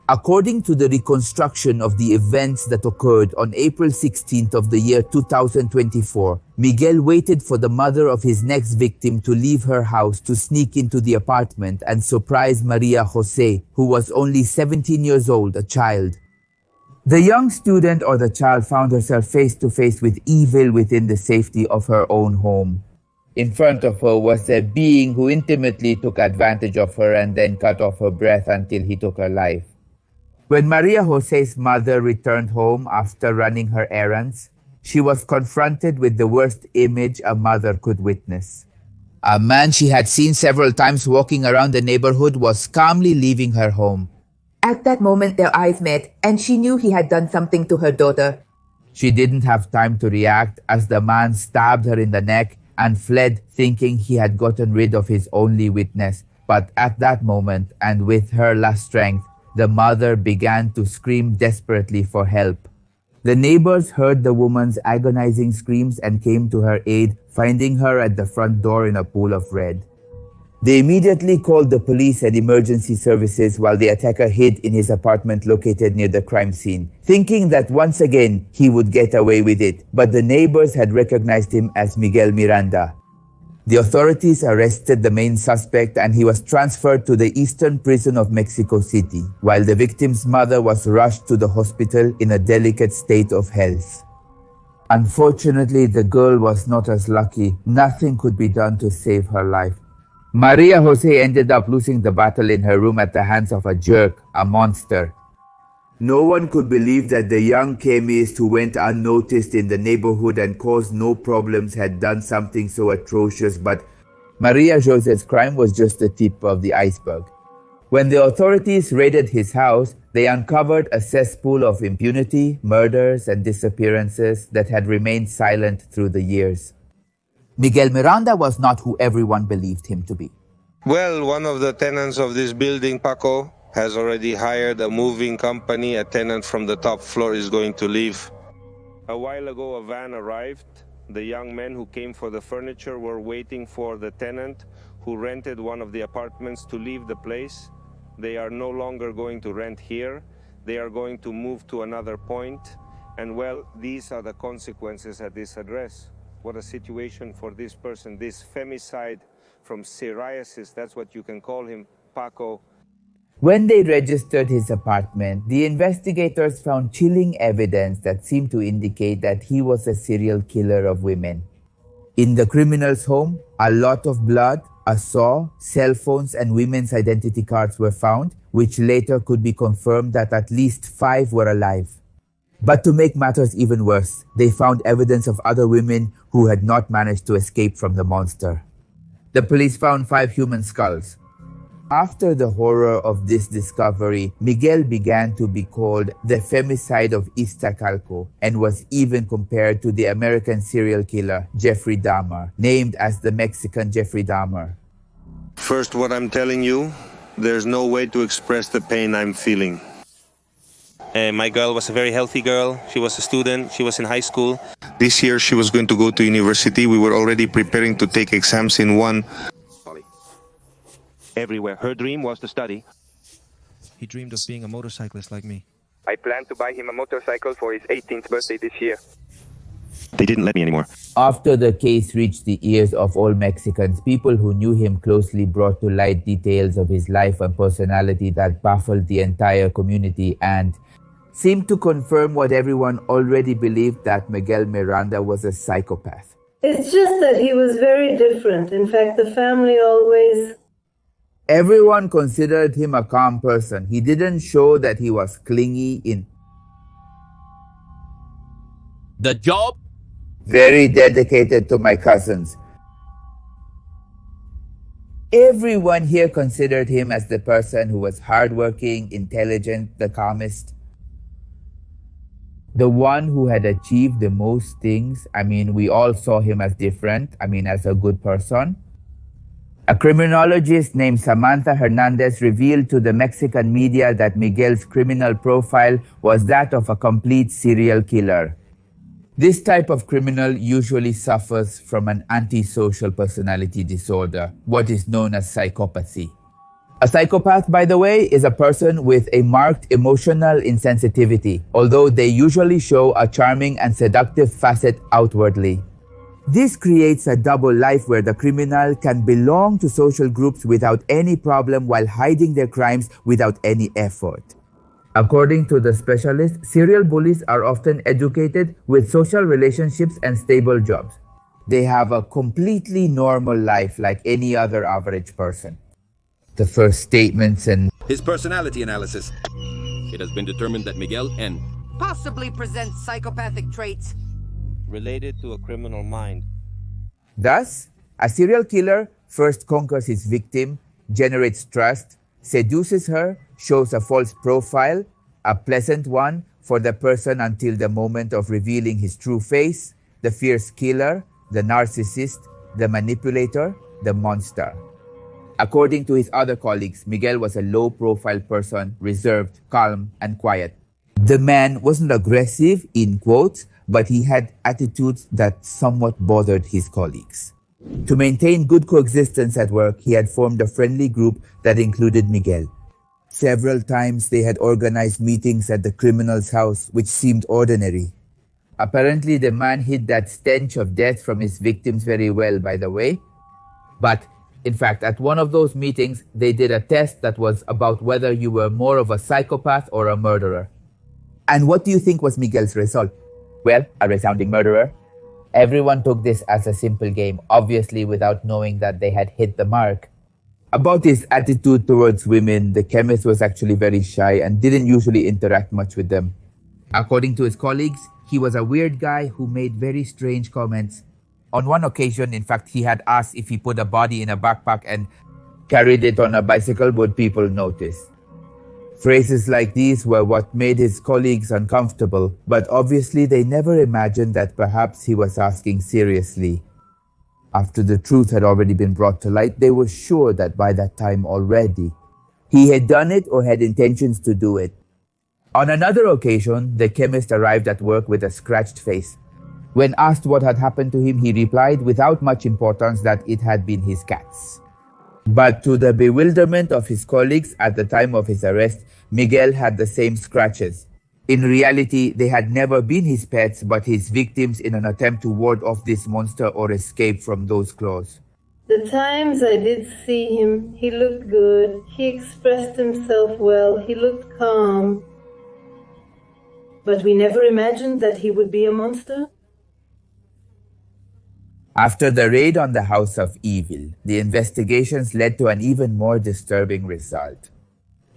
According to the reconstruction of the events that occurred on April 16th of the year 2024, Miguel waited for the mother of his next victim to leave her house to sneak into the apartment and surprise Maria José, who was only 17 years old, a child. The young student or the child found herself face to face with evil within the safety of her own home. In front of her was a being who intimately took advantage of her and then cut off her breath until he took her life. When Maria José's mother returned home after running her errands, she was confronted with the worst image a mother could witness. A man she had seen several times walking around the neighborhood was calmly leaving her home. At that moment, their eyes met, and she knew he had done something to her daughter. She didn't have time to react as the man stabbed her in the neck and fled, thinking he had gotten rid of his only witness. But at that moment, and with her last strength, the mother began to scream desperately for help. The neighbors heard the woman's agonizing screams and came to her aid, finding her at the front door in a pool of red. They immediately called the police and emergency services while the attacker hid in his apartment located near the crime scene, thinking that once again he would get away with it. But the neighbors had recognized him as Miguel Miranda. The authorities arrested the main suspect and he was transferred to the Eastern Prison of Mexico City, while the victim's mother was rushed to the hospital in a delicate state of health. Unfortunately, the girl was not as lucky. Nothing could be done to save her life. Maria José ended up losing the battle in her room at the hands of a jerk, a monster. No one could believe that the young chemist who went unnoticed in the neighborhood and caused no problems had done something so atrocious, but Maria José's crime was just the tip of the iceberg. When the authorities raided his house, they uncovered a cesspool of impunity, murders, and disappearances that had remained silent through the years. Miguel Miranda was not who everyone believed him to be. Well, one of the tenants of this building, Paco, has already hired a moving company. A tenant from the top floor is going to leave. A while ago, a van arrived. The young men who came for the furniture were waiting for the tenant who rented one of the apartments to leave the place. They are no longer going to rent here. They are going to move to another point. And well, these are the consequences at this address. What a situation for this person, this femicide from psoriasis, that's what you can call him, Paco. When they registered his apartment, the investigators found chilling evidence that seemed to indicate that he was a serial killer of women. In the criminal's home, a lot of blood, a saw, cell phones, and women's identity cards were found, which later could be confirmed that at least 5 were alive. But to make matters even worse, they found evidence of other women who had not managed to escape from the monster. The police found 5 human skulls. After the horror of this discovery, Miguel began to be called the femicide of Iztacalco and was even compared to the American serial killer Jeffrey Dahmer, named as the Mexican Jeffrey Dahmer. First, what I'm telling you, there's no way to express the pain I'm feeling. My girl was a very healthy girl. She was a student. She was in high school. This year she was going to go to university. We were already preparing to take exams in one. Everywhere. Her dream was to study. He dreamed of being a motorcyclist like me. I planned to buy him a motorcycle for his 18th birthday this year. They didn't let me anymore. After the case reached the ears of all Mexicans, people who knew him closely brought to light details of his life and personality that baffled the entire community and seemed to confirm what everyone already believed, that Miguel Miranda was a psychopath. It's just that he was very different. In fact, the family always... Everyone considered him a calm person. He didn't show that he was clingy in the job. Very dedicated to my cousins. Everyone here considered him as the person who was hardworking, intelligent, the calmest. The one who had achieved the most things. I mean, we all saw him as different. I mean, as a good person. A criminologist named Samantha Hernandez revealed to the Mexican media that Miguel's criminal profile was that of a complete serial killer. This type of criminal usually suffers from an antisocial personality disorder, what is known as psychopathy. A psychopath, by the way, is a person with a marked emotional insensitivity, although they usually show a charming and seductive facet outwardly. This creates a double life where the criminal can belong to social groups without any problem while hiding their crimes without any effort. According to the specialist, serial bullies are often educated with social relationships and stable jobs. They have a completely normal life like any other average person. The first statements and his personality analysis. It has been determined that Miguel N. possibly presents psychopathic traits related to a criminal mind. Thus, a serial killer first conquers his victim, generates trust, seduces her, shows a false profile, a pleasant one for the person until the moment of revealing his true face, the fierce killer, the narcissist, the manipulator, the monster. According to his other colleagues, Miguel was a low-profile person, reserved, calm, and quiet. The man wasn't aggressive, in quotes, but he had attitudes that somewhat bothered his colleagues. To maintain good coexistence at work, he had formed a friendly group that included Miguel. Several times they had organized meetings at the criminal's house, which seemed ordinary. Apparently, the man hid that stench of death from his victims very well, by the way. But, in fact, at one of those meetings, they did a test that was about whether you were more of a psychopath or a murderer. And what do you think was Miguel's result? Well, a resounding murderer. Everyone took this as a simple game, obviously without knowing that they had hit the mark. About his attitude towards women, the chemist was actually very shy and didn't usually interact much with them. According to his colleagues, he was a weird guy who made very strange comments. On one occasion, in fact, he had asked if he put a body in a backpack and carried it on a bicycle, would people notice? Phrases like these were what made his colleagues uncomfortable, but obviously they never imagined that perhaps he was asking seriously. After the truth had already been brought to light, they were sure that by that time already, he had done it or had intentions to do it. On another occasion, the chemist arrived at work with a scratched face. When asked what had happened to him, he replied without much importance that it had been his cats. But to the bewilderment of his colleagues at the time of his arrest, Miguel had the same scratches. In reality, they had never been his pets but his victims in an attempt to ward off this monster or escape from those claws. The times I did see him, he looked good, he expressed himself well, he looked calm. But we never imagined that he would be a monster. After the raid on the House of Evil, the investigations led to an even more disturbing result.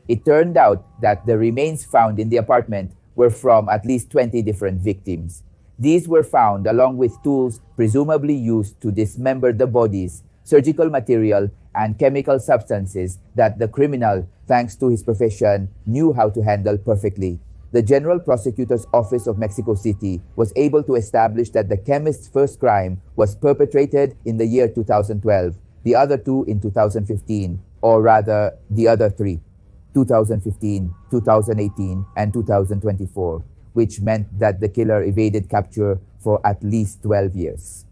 It turned out that the remains found in the apartment were from at least 20 different victims. These were found along with tools presumably used to dismember the bodies, surgical material, and chemical substances that the criminal, thanks to his profession, knew how to handle perfectly. The General Prosecutor's Office of Mexico City was able to establish that the chemist's first crime was perpetrated in the year 2012, the other two in 2015, or rather, the other three, 2015, 2018, and 2024, which meant that the killer evaded capture for at least 12 years.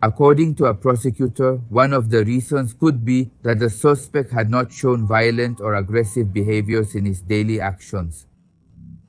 According to a prosecutor, one of the reasons could be that the suspect had not shown violent or aggressive behaviors in his daily actions.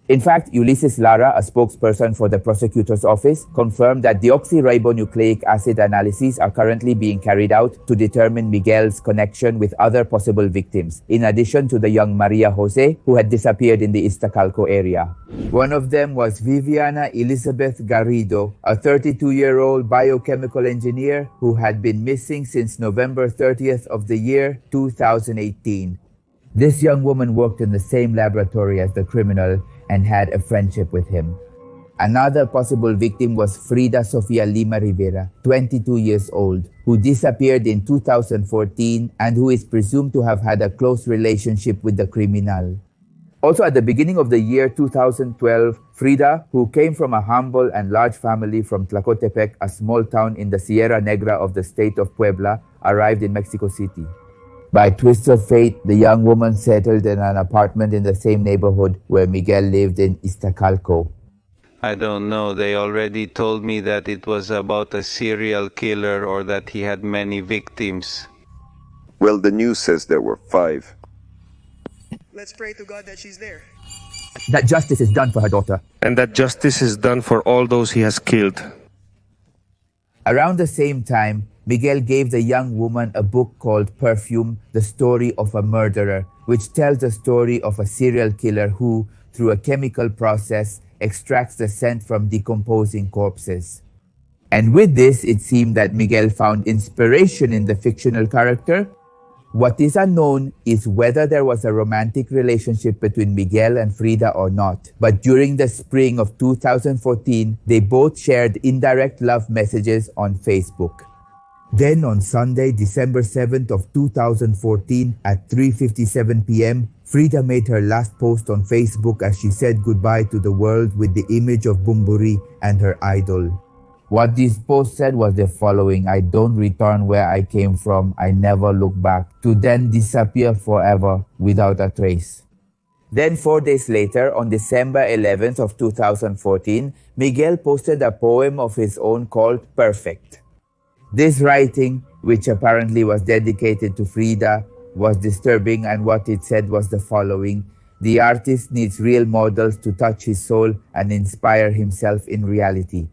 In fact, Ulysses Lara, a spokesperson for the prosecutor's office, confirmed that deoxyribonucleic acid analyses are currently being carried out to determine Miguel's connection with other possible victims, in addition to the young Maria José, who had disappeared in the Iztacalco area. One of them was Viviana Elizabeth Garrido, a 32-year-old biochemical engineer who had been missing since November 30th of the year 2018. This young woman worked in the same laboratory as the criminal and had a friendship with him. Another possible victim was Frida Sofia Lima Rivera, 22 years old, who disappeared in 2014 and who is presumed to have had a close relationship with the criminal. Also at the beginning of the year 2012, Frida, who came from a humble and large family from Tlacotepec, a small town in the Sierra Negra of the state of Puebla, arrived in Mexico City. By twist of fate, the young woman settled in an apartment in the same neighborhood where Miguel lived in Iztacalco. I don't know. They already told me that it was about a serial killer or that he had many victims. Well, the news says there were 5. Let's pray to God that she's there. That justice is done for her daughter. And that justice is done for all those he has killed. Around the same time, Miguel gave the young woman a book called Perfume, The Story of a Murderer, which tells the story of a serial killer who, through a chemical process, extracts the scent from decomposing corpses. And with this, it seemed that Miguel found inspiration in the fictional character. What is unknown is whether there was a romantic relationship between Miguel and Frida or not. But during the spring of 2014, they both shared indirect love messages on Facebook. Then on Sunday, December 7th of 2014 at 3:57 p.m., Frida made her last post on Facebook as she said goodbye to the world with the image of Bumburi and her idol. What this post said was the following: I don't return where I came from, I never look back, to then disappear forever without a trace. Then 4 days later, on December 11th of 2014, Miguel posted a poem of his own called Perfect. This writing, which apparently was dedicated to Frida, was disturbing, and what it said was the following: the artist needs real models to touch his soul and inspire himself in reality.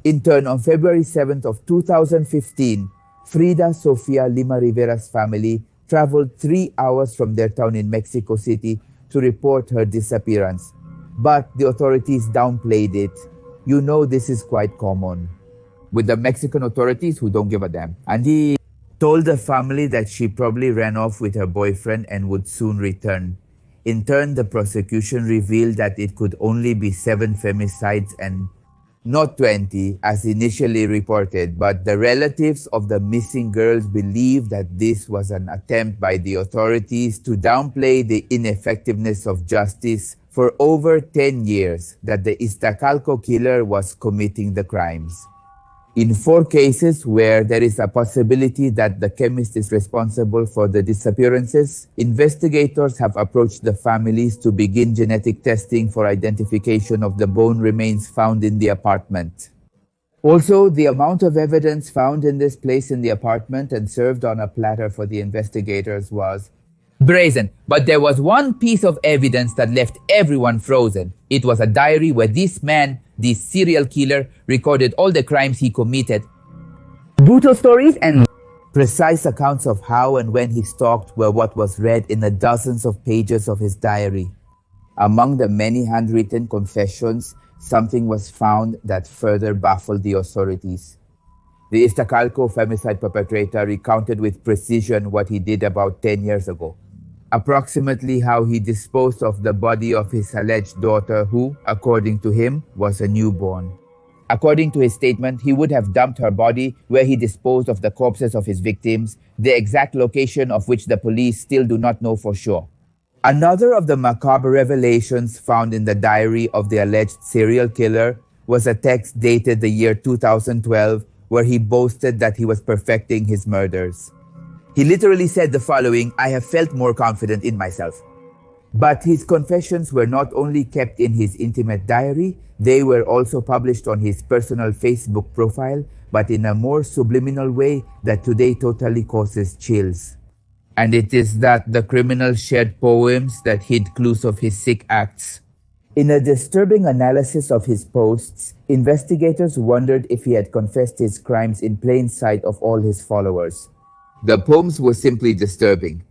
In turn, on February 7th of 2015, Frida Sofia Lima Rivera's family traveled 3 hours from their town in Mexico City to report her disappearance. But the authorities downplayed it. You know, this is quite common with the Mexican authorities who don't give a damn. And he told the family that she probably ran off with her boyfriend and would soon return. In turn, the prosecution revealed that it could only be 7 femicides and not 20 as initially reported, but the relatives of the missing girls believe that this was an attempt by the authorities to downplay the ineffectiveness of justice for over 10 years that the Iztacalco killer was committing the crimes. In 4 cases where there is a possibility that the chemist is responsible for the disappearances, investigators have approached the families to begin genetic testing for identification of the bone remains found in the apartment. Also, the amount of evidence found in this place in the apartment and served on a platter for the investigators was brazen. But there was one piece of evidence that left everyone frozen. It was a diary where this man, this serial killer, recorded all the crimes he committed. Brutal stories and precise accounts of how and when he stalked were what was read in the dozens of pages of his diary. Among the many handwritten confessions, something was found that further baffled the authorities. The Iztacalco femicide perpetrator recounted with precision what he did about 10 years ago. Approximately how he disposed of the body of his alleged daughter who, according to him, was a newborn. According to his statement, he would have dumped her body where he disposed of the corpses of his victims, the exact location of which the police still do not know for sure. Another of the macabre revelations found in the diary of the alleged serial killer was a text dated the year 2012 where he boasted that he was perfecting his murders. He literally said the following, "I have felt more confident in myself." But his confessions were not only kept in his intimate diary, they were also published on his personal Facebook profile, but in a more subliminal way that today totally causes chills. And it is that the criminal shared poems that hid clues of his sick acts. In a disturbing analysis of his posts, investigators wondered if he had confessed his crimes in plain sight of all his followers. The poems were simply disturbing.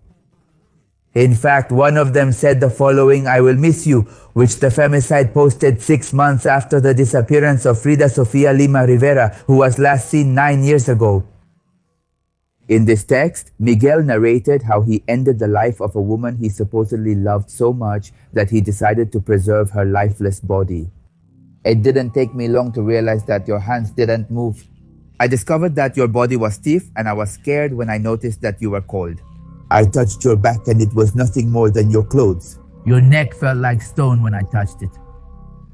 In fact, one of them said the following, "I will miss you," which the femicide posted 6 months after the disappearance of Frida Sofia Lima Rivera, who was last seen 9 years ago. In this text, Miguel narrated how he ended the life of a woman he supposedly loved so much that he decided to preserve her lifeless body. "It didn't take me long to realize that your hands didn't move. I discovered that your body was stiff and I was scared when I noticed that you were cold. I touched your back and it was nothing more than your clothes. Your neck felt like stone when I touched it.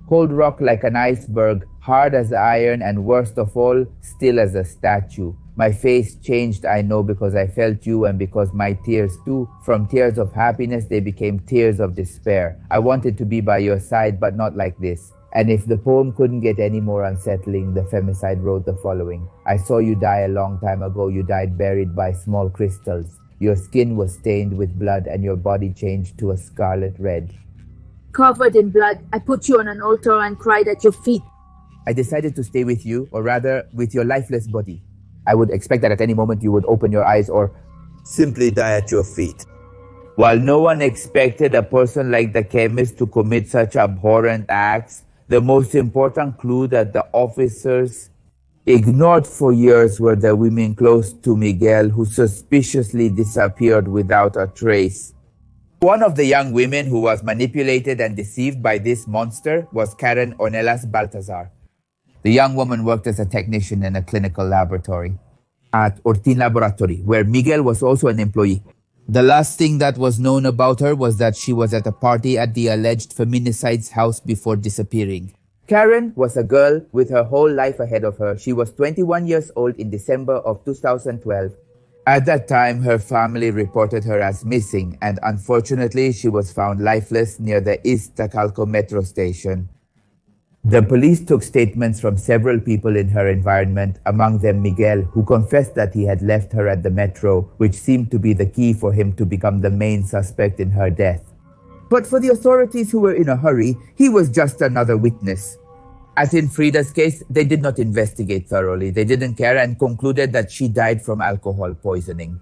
Cold rock like an iceberg, hard as iron and worst of all, still as a statue. My face changed, I know, because I felt you and because my tears too. From tears of happiness, they became tears of despair. I wanted to be by your side, but not like this." And if the poem couldn't get any more unsettling, the femicide wrote the following. "I saw you die a long time ago. You died buried by small crystals. Your skin was stained with blood and your body changed to a scarlet red. Covered in blood, I put you on an altar and cried at your feet. I decided to stay with you, or rather, with your lifeless body. I would expect that at any moment you would open your eyes or simply die at your feet." While no one expected a person like the chemist to commit such abhorrent acts, the most important clue that the officers ignored for years were the women close to Miguel who suspiciously disappeared without a trace. One of the young women who was manipulated and deceived by this monster was Karen Ornelas Baltazar. The young woman worked as a technician in a clinical laboratory at Ortin Laboratory, where Miguel was also an employee. The last thing that was known about her was that she was at a party at the alleged feminicide's house before disappearing. Karen was a girl with her whole life ahead of her. She was 21 years old in December of 2012. At that time, her family reported her as missing, and unfortunately, she was found lifeless near the Iztacalco metro station. The police took statements from several people in her environment, among them Miguel, who confessed that he had left her at the metro, which seemed to be the key for him to become the main suspect in her death. But for the authorities who were in a hurry, he was just another witness. As in Frida's case, they did not investigate thoroughly. They didn't care and concluded that she died from alcohol poisoning.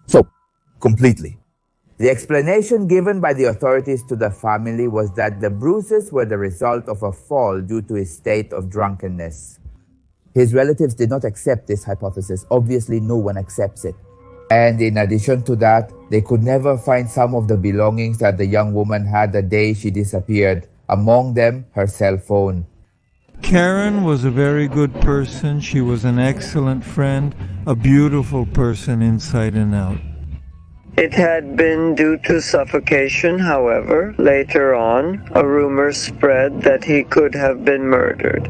So, completely. The explanation given by the authorities to the family was that the bruises were the result of a fall due to his state of drunkenness. His relatives did not accept this hypothesis. Obviously, no one accepts it. And in addition to that, they could never find some of the belongings that the young woman had the day she disappeared, among them her cell phone. Karen was a very good person. She was an excellent friend, a beautiful person inside and out. It had been due to suffocation, however. Later on, a rumor spread that he could have been murdered.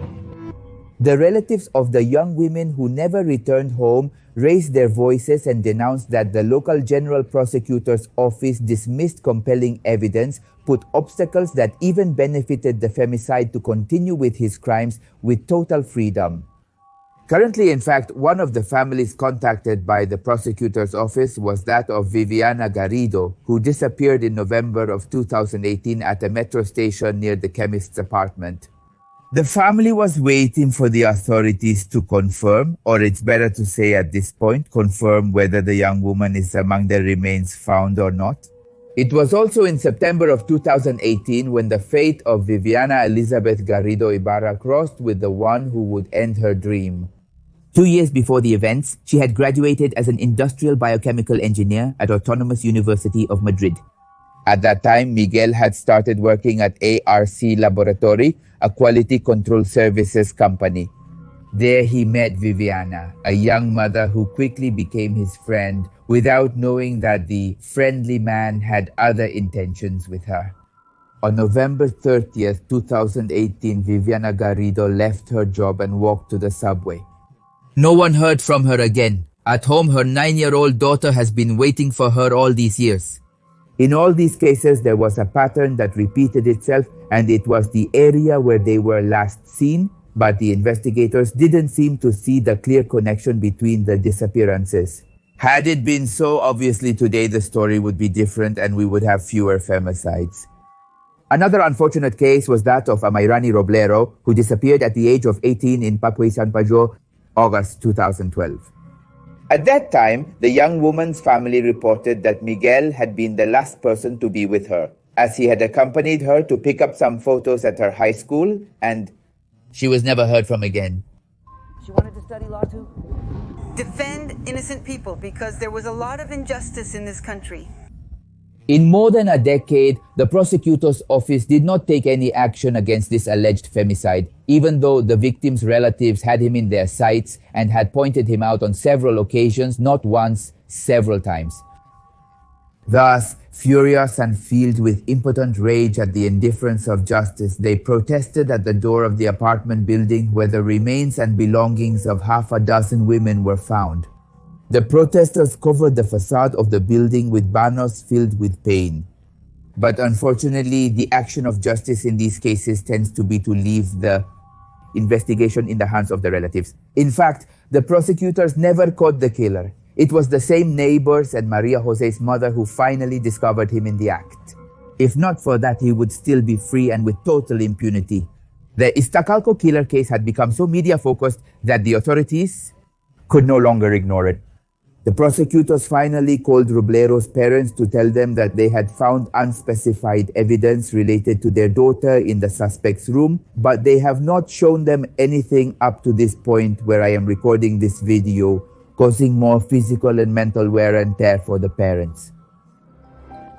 The relatives of the young women who never returned home raised their voices and denounced that the local general prosecutor's office dismissed compelling evidence, put obstacles that even benefited the femicide to continue with his crimes with total freedom. Currently, in fact, one of the families contacted by the prosecutor's office was that of Viviana Garrido, who disappeared in November of 2018 at a metro station near the chemist's apartment. The family was waiting for the authorities to confirm, or it's better to say at this point, confirm whether the young woman is among the remains found or not. It was also in September of 2018 when the fate of Viviana Elizabeth Garrido Ibarra crossed with the one who would end her dream. 2 years before the events, she had graduated as an industrial biochemical engineer at Autonomous University of Madrid. At that time, Miguel had started working at ARC Laboratory, a quality control services company. There he met Viviana, a young mother who quickly became his friend without knowing that the friendly man had other intentions with her. On November 30th, 2018, Viviana Garrido left her job and walked to the subway. No one heard from her again. At home, her 9-year-old daughter has been waiting for her all these years. In all these cases, there was a pattern that repeated itself, and it was the area where they were last seen, but the investigators didn't seem to see the clear connection between the disappearances. Had it been so, obviously today the story would be different and we would have fewer femicides. Another unfortunate case was that of Amairani Roblero, who disappeared at the age of 18 in Papuay San Pedro, August 2012. At that time, the young woman's family reported that Miguel had been the last person to be with her, as he had accompanied her to pick up some photos at her high school, and she was never heard from again. She wanted to study law too? Defend innocent people, because there was a lot of injustice in this country. In more than a decade, the prosecutor's office did not take any action against this alleged femicide, even though the victim's relatives had him in their sights and had pointed him out on several occasions, not once, several times. Thus, furious and filled with impotent rage at the indifference of justice, they protested at the door of the apartment building where the remains and belongings of half a dozen women were found. The protesters covered the facade of the building with banners filled with pain. But unfortunately, the action of justice in these cases tends to be to leave the investigation in the hands of the relatives. In fact, the prosecutors never caught the killer. It was the same neighbors and Maria Jose's mother who finally discovered him in the act. If not for that, he would still be free and with total impunity. The Iztacalco killer case had become so media-focused that the authorities could no longer ignore it. The prosecutors finally called Roblero's parents to tell them that they had found unspecified evidence related to their daughter in the suspect's room, but they have not shown them anything up to this point where I am recording this video, causing more physical and mental wear and tear for the parents.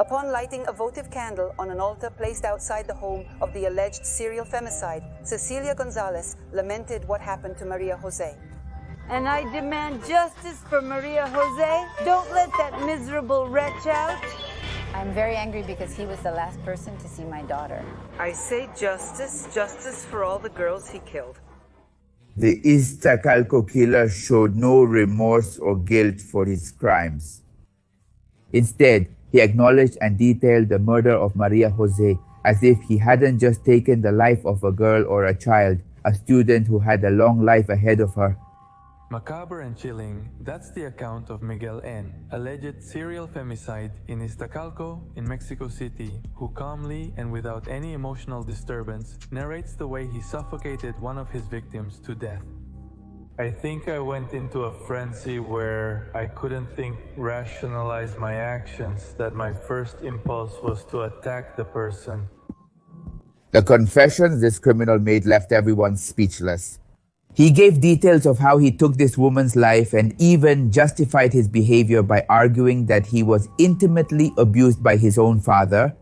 Upon lighting a votive candle on an altar placed outside the home of the alleged serial femicide, Cecilia Gonzalez lamented what happened to Maria Jose. And I demand justice for Maria Jose. Don't let that miserable wretch out. I'm very angry because he was the last person to see my daughter. I say justice, justice for all the girls he killed. The Iztacalco killer showed no remorse or guilt for his crimes. Instead, he acknowledged and detailed the murder of Maria Jose as if he hadn't just taken the life of a girl or a child, a student who had a long life ahead of her. Macabre and chilling, that's the account of Miguel N., alleged serial femicide in Iztacalco in Mexico City, who calmly and without any emotional disturbance narrates the way he suffocated one of his victims to death. I think I went into a frenzy where I couldn't rationalize my actions, that my first impulse was to attack the person. The confessions this criminal made left everyone speechless. He gave details of how he took this woman's life and even justified his behavior by arguing that he was intimately abused by his own father.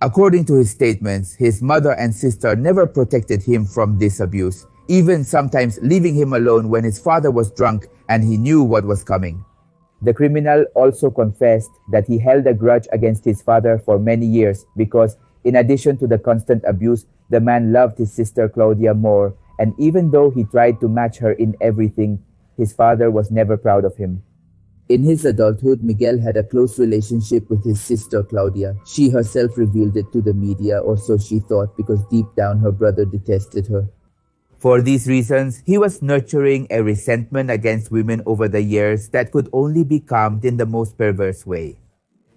According to his statements, his mother and sister never protected him from this abuse, even sometimes leaving him alone when his father was drunk and he knew what was coming. The criminal also confessed that he held a grudge against his father for many years because, in addition to the constant abuse, the man loved his sister Claudia more. And even though he tried to match her in everything, his father was never proud of him. In his adulthood, Miguel had a close relationship with his sister Claudia. She herself revealed it to the media, or so she thought, because deep down her brother detested her. For these reasons, he was nurturing a resentment against women over the years that could only be calmed in the most perverse way.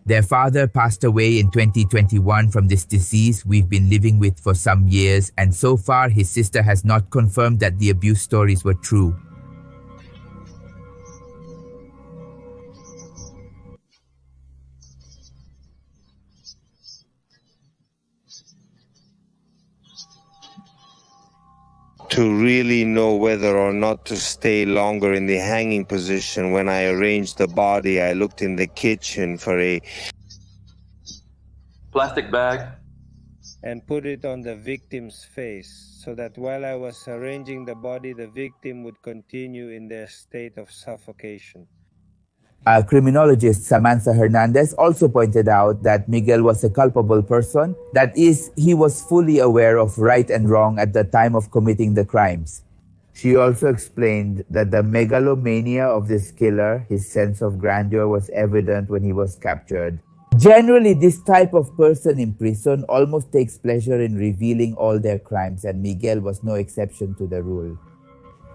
Their father passed away in 2021 from this disease we've been living with for some years, and so far his sister has not confirmed that the abuse stories were true. To really know whether or not to stay longer in the hanging position, when I arranged the body, I looked in the kitchen for a plastic bag and put it on the victim's face, so that while I was arranging the body, the victim would continue in their state of suffocation. Criminologist Samantha Hernandez also pointed out that Miguel was a culpable person. That is, he was fully aware of right and wrong at the time of committing the crimes. She also explained that the megalomania of this killer, his sense of grandeur, was evident when he was captured. Generally, this type of person in prison almost takes pleasure in revealing all their crimes, and Miguel was no exception to the rule.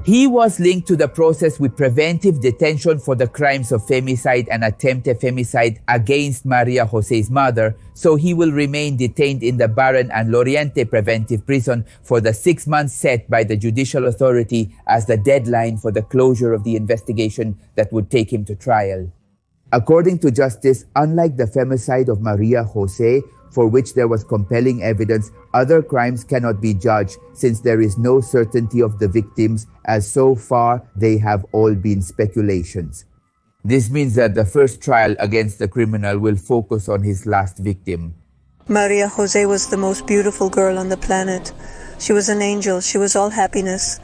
He was linked to the process with preventive detention for the crimes of femicide and attempted femicide against Maria José's mother, so he will remain detained in the Baron and Loriente Preventive Prison for the 6 months set by the judicial authority as the deadline for the closure of the investigation that would take him to trial. According to Justice, unlike the femicide of Maria José, for which there was compelling evidence, other crimes cannot be judged since there is no certainty of the victims, as so far they have all been speculations. This means that the first trial against the criminal will focus on his last victim. Maria José was the most beautiful girl on the planet. She was an angel. She was all happiness.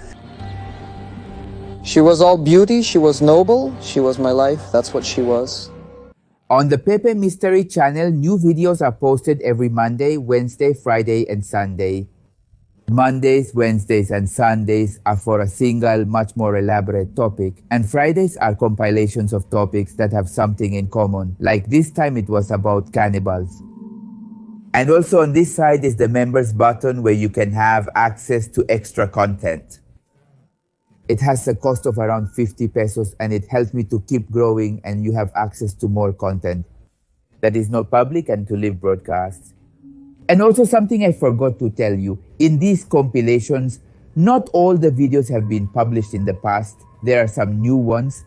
She was all beauty. She was noble. She was my life. That's what she was. On the Pepe Mystery channel, new videos are posted every Monday, Wednesday, Friday, and Sunday. Mondays, Wednesdays, and Sundays are for a single, much more elaborate topic, and Fridays are compilations of topics that have something in common, like this time it was about cannibals. And also on this side is the members button where you can have access to extra content. It has a cost of around 50 pesos and it helps me to keep growing, and you have access to more content that is not public and to live broadcasts. And also something I forgot to tell you, in these compilations, not all the videos have been published in the past. There are some new ones.